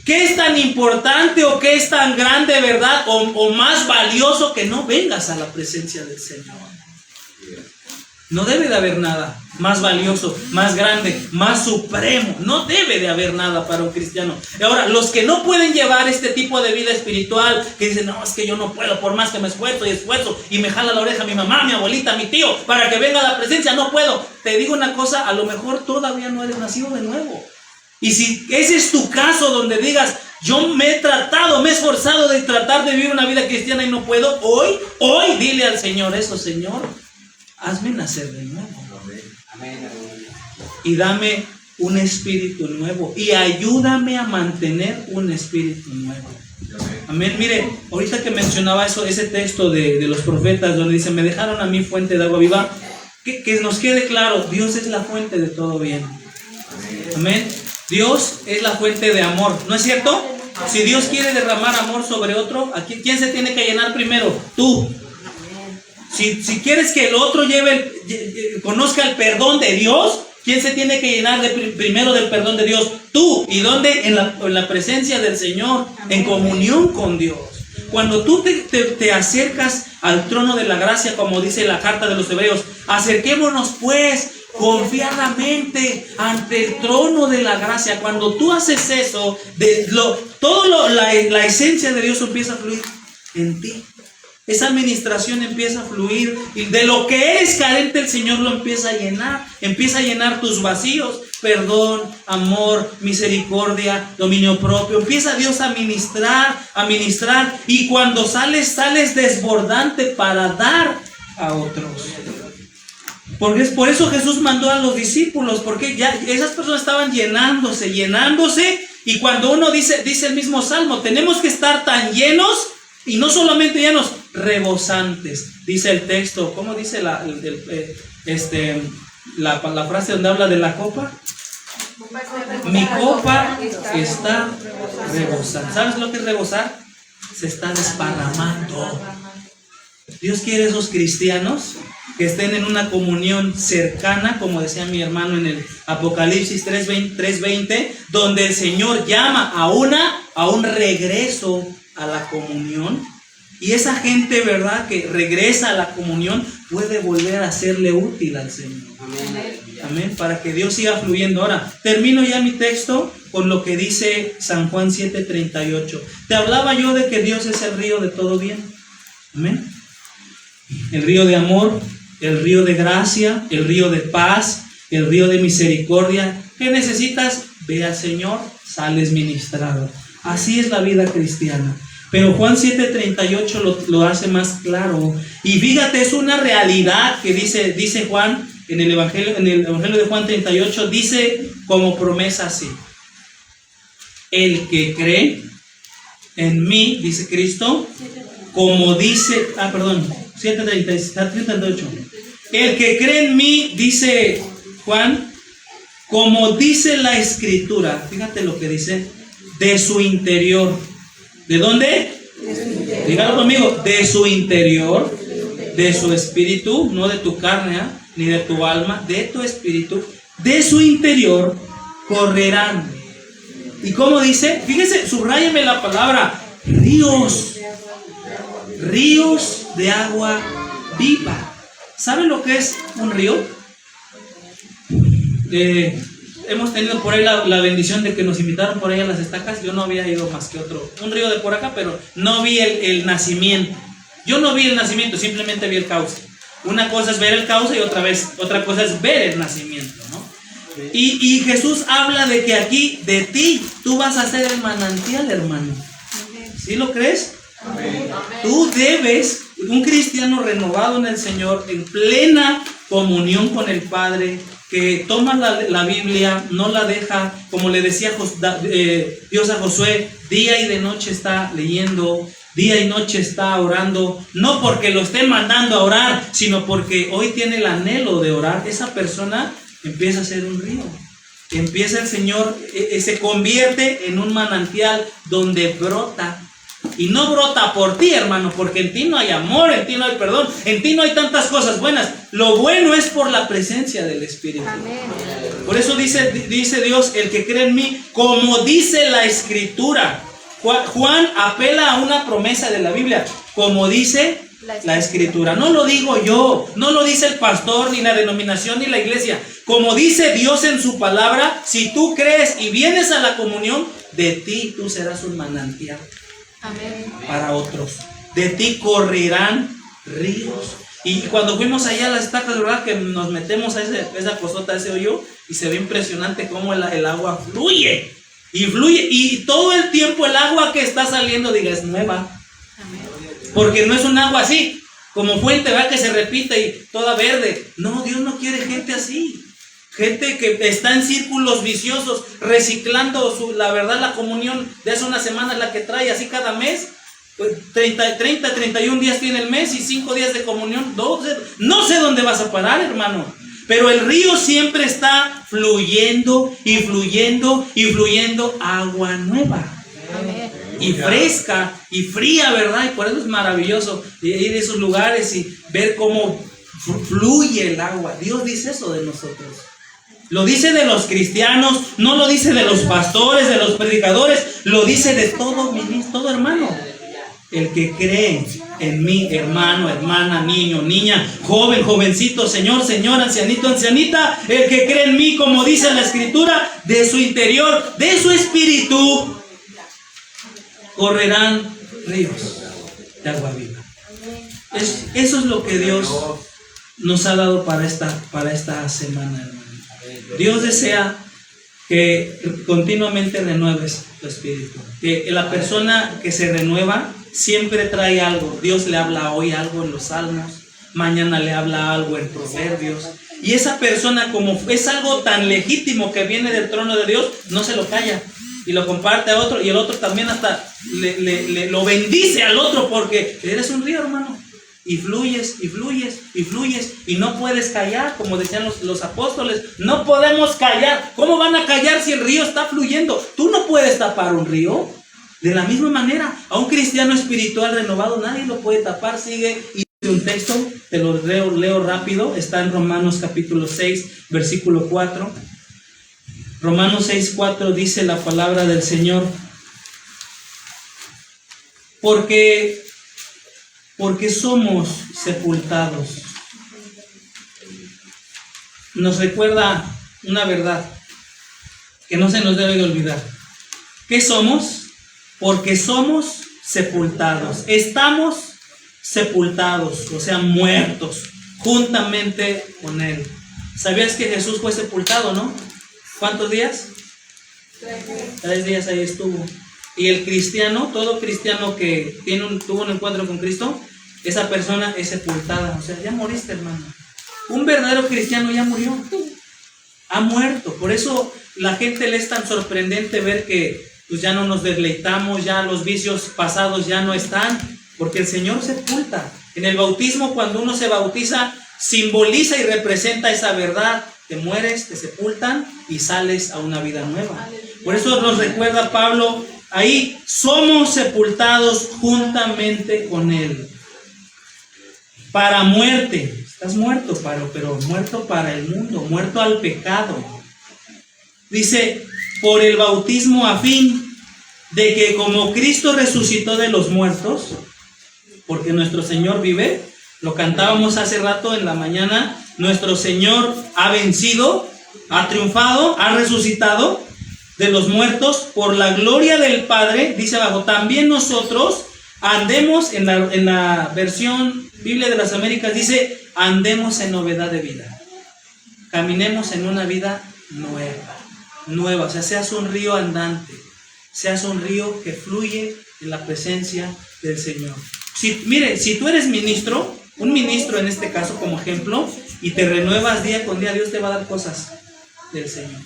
¿Qué es tan importante o qué es tan grande, verdad? O más valioso que no vengas a la presencia del Señor. No debe de haber nada más valioso, más grande, más supremo. No debe de haber nada para un cristiano. Y ahora, los que no pueden llevar este tipo de vida espiritual, que dicen, no, es que yo no puedo, por más que me esfuerzo y me jala la oreja mi mamá, mi abuelita, mi tío, para que venga a la presencia, no puedo. Te digo una cosa, a lo mejor todavía no eres nacido de nuevo. Y si ese es tu caso, donde digas, yo me he esforzado de tratar de vivir una vida cristiana y no puedo, hoy dile al Señor eso, Señor, hazme nacer de nuevo. Y dame un espíritu nuevo. Y ayúdame a mantener un espíritu nuevo. Amén. Mire, ahorita que mencionaba ese texto de los profetas, donde dice, me dejaron a mí fuente de agua viva, que nos quede claro, Dios es la fuente de todo bien. Amén. Dios es la fuente de amor, ¿no es cierto? Si Dios quiere derramar amor sobre otro, ¿quién se tiene que llenar primero? Tú. Si quieres que el otro conozca el perdón de Dios, ¿quién se tiene que llenar primero del perdón de Dios? Tú. ¿Y dónde? En la presencia del Señor, en comunión con Dios. Cuando tú te acercas al trono de la gracia, como dice la carta de los Hebreos, acerquémonos pues confiadamente ante el trono de la gracia. Cuando tú haces eso, la esencia de Dios empieza a fluir en ti. Esa administración empieza a fluir y de lo que eres carente el Señor lo empieza a llenar tus vacíos, perdón, amor, misericordia, dominio propio. Empieza Dios a ministrar y cuando sales desbordante para dar a otros. Porque es por eso Jesús mandó a los discípulos, porque ya esas personas estaban llenándose, y cuando uno dice el mismo Salmo, tenemos que estar tan llenos, y no solamente llenos, rebosantes. Dice el texto, ¿cómo dice la frase donde habla de la copa? Mi copa está rebosando. ¿Sabes lo que es rebosar? Se está desparramando. Dios quiere esos cristianos que estén en una comunión cercana, como decía mi hermano en el Apocalipsis 3:20, donde el Señor llama a un regreso a la comunión. Y esa gente, ¿verdad?, que regresa a la comunión puede volver a serle útil al Señor. Amén. Para que Dios siga fluyendo. Ahora, termino ya mi texto con lo que dice San Juan 7:38. Te hablaba yo de que Dios es el río de todo bien. Amén. El río de amor, el río de gracia, el río de paz, el río de misericordia. ¿Qué necesitas? Ve al Señor, sales ministrado. Así es la vida cristiana. Pero Juan 7:38 lo hace más claro. Y fíjate, es una realidad que dice Juan en el Evangelio de Juan 38, dice como promesa así: el que cree en mí, dice Cristo, como dice, 7:38. El que cree en mí, dice Juan, como dice la Escritura, fíjate lo que dice, de su interior. ¿De dónde? Dígalo conmigo, de su interior, de su espíritu, no de tu carne, ni de tu alma, de tu espíritu, de su interior correrán. ¿Y cómo dice? Fíjese, subráyeme la palabra, ríos de agua viva. ¿Saben lo que es un río? Hemos tenido por ahí la bendición de que nos invitaron por ahí a las estacas. Yo no había ido más que un río de por acá, pero no vi el nacimiento. Yo no vi el nacimiento, simplemente vi el cauce. Una cosa es ver el cauce y otra cosa es ver el nacimiento, ¿no? Y Jesús habla de que aquí, de ti, tú vas a ser el manantial, hermano. ¿Sí lo crees? Amén. Tú debes, un cristiano renovado en el Señor, en plena comunión con el Padre, que toma la Biblia, no la deja, como le decía Dios a Josué, día y de noche está leyendo, día y noche está orando, no porque lo estén mandando a orar, sino porque hoy tiene el anhelo de orar. Esa persona empieza a ser un río, empieza el Señor, se convierte en un manantial donde brota. Y no brota por ti, hermano, porque en ti no hay amor, en ti no hay perdón, en ti no hay tantas cosas buenas. Lo bueno es por la presencia del Espíritu. Amén. Por eso dice Dios, el que cree en mí, como dice la Escritura. Juan apela a una promesa de la Biblia, como dice la Escritura. No lo digo yo, no lo dice el pastor, ni la denominación, ni la iglesia. Como dice Dios en su palabra, si tú crees y vienes a la comunión, de ti tú serás un manantial. Amén. Para otros. De ti correrán ríos. Y cuando fuimos allá a las estacas, ¿verdad?, que nos metemos a esa cosota, a ese hoyo, y se ve impresionante cómo el agua fluye. Y fluye. Y todo el tiempo el agua que está saliendo, diga, es nueva. Amén. Porque no es un agua así, como fuente, ¿verdad?, que se repite y toda verde. No, Dios no quiere gente así. Gente que está en círculos viciosos, reciclando la comunión de hace una semana, la que trae así cada mes. 31 días tiene el mes y 5 días de comunión. No sé dónde vas a parar, hermano. Pero el río siempre está fluyendo y fluyendo y fluyendo agua nueva. Amén. Y fresca y fría, ¿verdad? Y por eso es maravilloso ir a esos lugares y ver cómo fluye el agua. Dios dice eso de nosotros. Lo dice de los cristianos, no lo dice de los pastores, de los predicadores, lo dice de todo hermano. El que cree en mí, hermano, hermana, niño, niña, joven, jovencito, señor, señora, ancianito, ancianita, el que cree en mí, como dice la Escritura, de su interior, de su espíritu, correrán ríos de agua viva. Eso es lo que Dios nos ha dado para esta semana, hermano. Dios desea que continuamente renueves tu espíritu, que la persona que se renueva siempre trae algo. Dios le habla hoy algo en los Salmos, mañana le habla algo en Proverbios, Y esa persona, como es algo tan legítimo que viene del trono de Dios, no se lo calla y lo comparte a otro, y el otro también hasta lo bendice al otro, porque eres un río, hermano, y fluyes, y fluyes, y fluyes, y no puedes callar, como decían los apóstoles. No podemos callar. ¿Cómo van a callar si el río está fluyendo? Tú no puedes tapar un río. De la misma manera, a un cristiano espiritual renovado nadie lo puede tapar. Sigue, y un texto, te lo leo rápido, está en Romanos capítulo 6, versículo 4. Romanos 6, 4 dice la palabra del Señor: porque somos sepultados. Nos recuerda una verdad que no se nos debe de olvidar. ¿Qué somos? Porque somos sepultados. Estamos sepultados, o sea, muertos, juntamente con Él. ¿Sabías que Jesús fue sepultado, no? ¿Cuántos días? 3 días ahí estuvo. Y el cristiano, todo cristiano que tuvo un encuentro con Cristo, esa persona es sepultada. O sea, ya moriste, hermano. Un verdadero cristiano ya murió, ha muerto. Por eso la gente le es tan sorprendente ver que pues ya no nos deleitamos, ya los vicios pasados ya no están, porque el Señor sepulta. En el bautismo, cuando uno se bautiza, simboliza y representa esa verdad. Te mueres, te sepultan y sales a una vida nueva. Por eso nos recuerda Pablo ahí: somos sepultados juntamente con Él para muerte. Estás muerto, pero muerto para el mundo, muerto al pecado. Dice: por el bautismo, a fin de que como Cristo resucitó de los muertos, porque nuestro Señor vive, lo cantábamos hace rato en la mañana, nuestro Señor ha vencido, ha triunfado, ha resucitado de los muertos por la gloria del Padre. Dice abajo: también nosotros andemos, en la versión Biblia de las Américas dice: andemos en novedad de vida, caminemos en una vida nueva, o sea, seas un río andante, seas un río que fluye en la presencia del Señor. Si tú eres ministro, un ministro en este caso como ejemplo, y te renuevas día con día, Dios te va a dar cosas del Señor,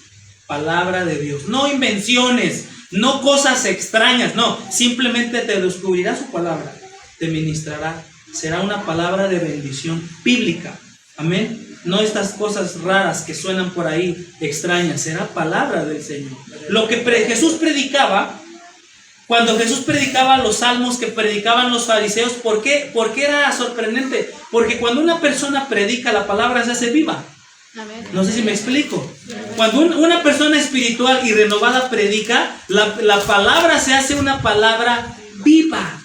palabra de Dios, no invenciones, no cosas extrañas, no, simplemente te descubrirá su palabra, te ministrará, será una palabra de bendición bíblica, amén. No estas cosas raras que suenan por ahí extrañas, será palabra del Señor. Lo que Jesús predicaba, cuando Jesús predicaba los salmos que predicaban los fariseos, ¿por qué era sorprendente? Porque cuando una persona predica, la palabra se hace viva. No sé si me explico. Cuando una persona espiritual y renovada predica, la palabra se hace una palabra viva,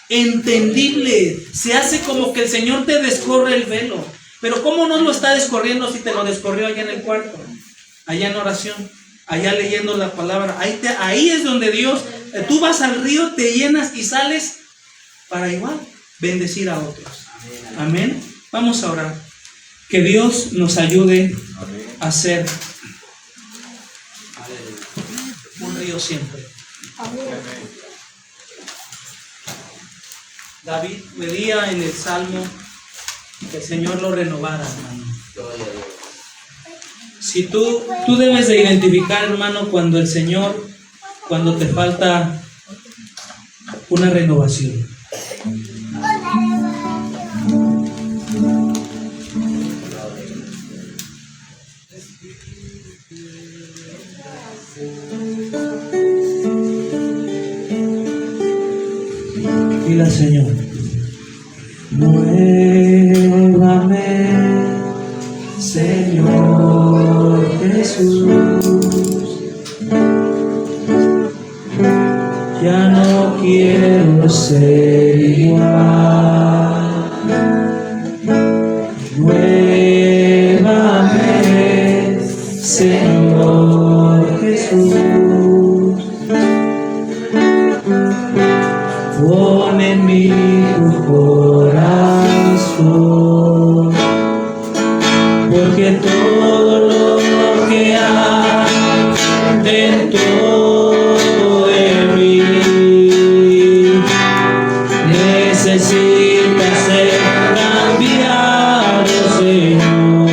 entendible. Se hace como que el Señor te descorre el velo. Pero ¿cómo no lo está descorriendo si te lo descorrió allá en el cuarto? Allá en oración, allá leyendo la palabra. Ahí es donde Dios, tú vas al río, te llenas y sales para igual bendecir a otros. Amén. Vamos a orar. Que Dios nos ayude a ser un río siempre. David pedía en el Salmo que el Señor lo renovara, hermano. Si tú debes de identificar, hermano, cuando te falta una renovación. Dile al Señor: muévame, Señor Jesús, ya no quiero ser igual. Muévame, Señor Jesús, pon en mí tu corazón, porque todo lo que hay dentro de mí necesita ser cambiado, Señor.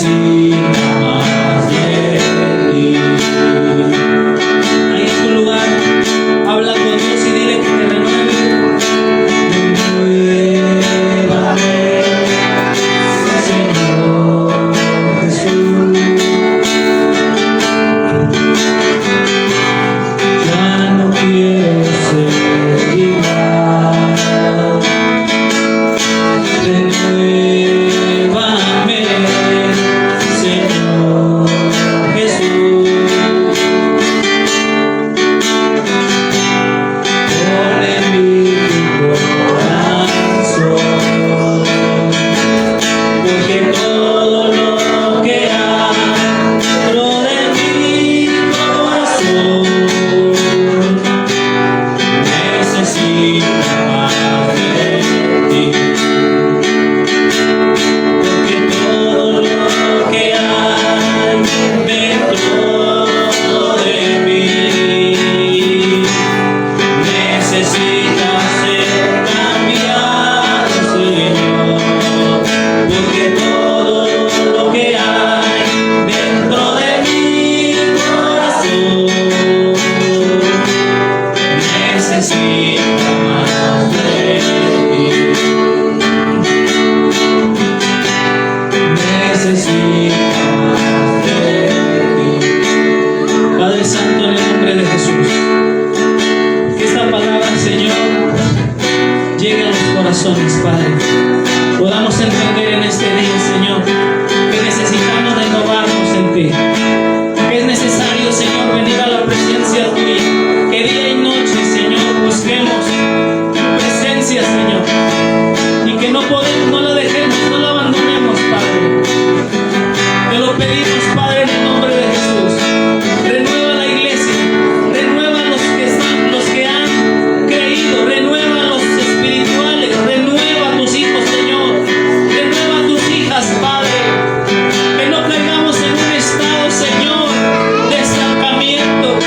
necesita más de ti. Ahí en tu lugar, habla con Dios y dile que te renueve. Renuévame, Señor Jesús. Ya no quiero ser igual. Renuévame, Señor Jesús. Pon en mí tu corazón, porque todo lo que hay dentro de mi corazón necesita más de ti. Porque todo lo que hay dentro de mí necesita ser cambiado, Señor. Porque todo lo que hay dentro de mi corazón necesita más de ti. Necesita más de ti. Padre Santo, en el nombre de Jesús, que esta palabra, Señor, llegue a los corazones, Padre. Podamos entender en este día, Señor, que necesitamos renovarnos en ti. Que es necesario, Señor, venir a la presencia tuya. Que día y noche, Señor, busquemos tu presencia, Señor. Y que no podemos, no la dejemos, no la abandonemos, Padre. Te lo pedimos, Padre, en el nombre de Jesús. Renueva la iglesia, renueva los que han creído, renueva los espirituales, renueva a tus hijos, Señor, renueva a tus hijas, Padre. Que no caigamos en un estado, Señor, de estancamiento,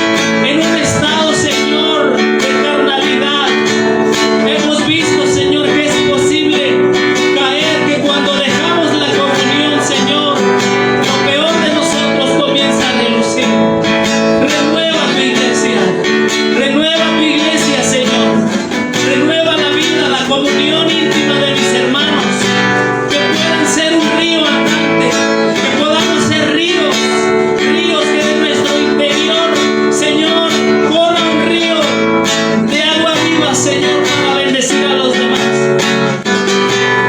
en un estado, Señor, de carnalidad. Hemos visto, Señor, que es posible caer, que cuando dejamos la comunión, Señor, lo peor de nosotros comienza a relucir. Renueva tu iglesia, Señor. Renueva la vida, la comunión íntima de mis hermanos. Que puedan ser un río andante, que podamos ser ríos que de nuestro interior, Señor, corra un río de agua viva, Señor, para bendecir a los demás.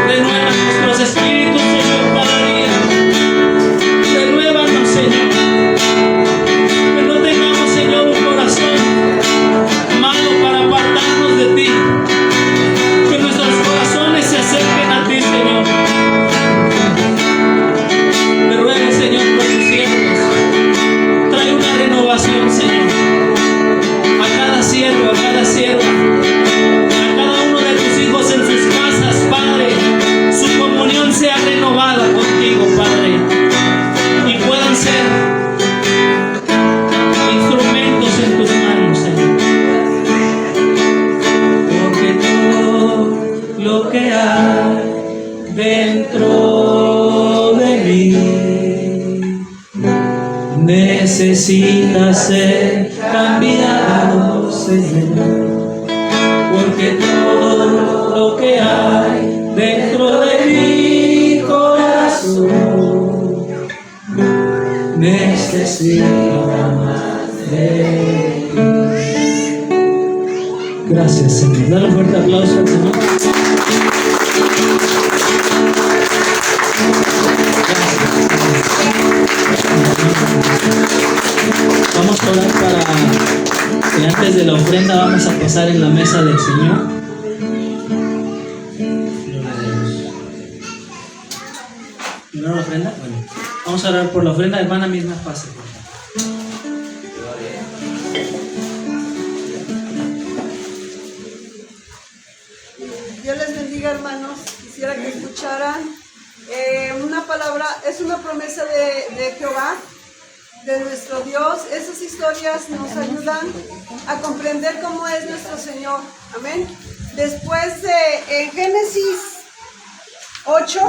Renueva nuestros espíritus, Señor, cada día. Renuévanos, Señor. Que no tengamos, Señor, un corazón malo para apartarnos de ti. Que nuestros corazones se acerquen a ti, Señor. Te ruego, Señor, por tus siervos. Trae una renovación, Señor. A cada siervo, a cada sierva, a cada uno de tus hijos en sus casas, Padre, su comunión sea renovada contigo, Padre, y puedan ser instrumentos en tus manos, Señor. Porque todo lo que hay dentro de mí necesita ser cambiado, Señor. Porque todo lo que hay dentro de mi corazón necesita más de ti. Gracias, Señor. Dale un fuerte aplauso al Señor. Vamos a orar para que antes de la ofrenda vamos a pasar en la mesa del Señor. ¿No la ofrenda? Bueno, vamos a orar por la ofrenda. Hermana misma, pase, por favor. Dios les bendiga, hermanos. Quisiera que escucharan una palabra, es una promesa de Jehová, de nuestro Dios. Esas historias nos ayudan a comprender cómo es nuestro Señor. Amén. Después en Génesis 8.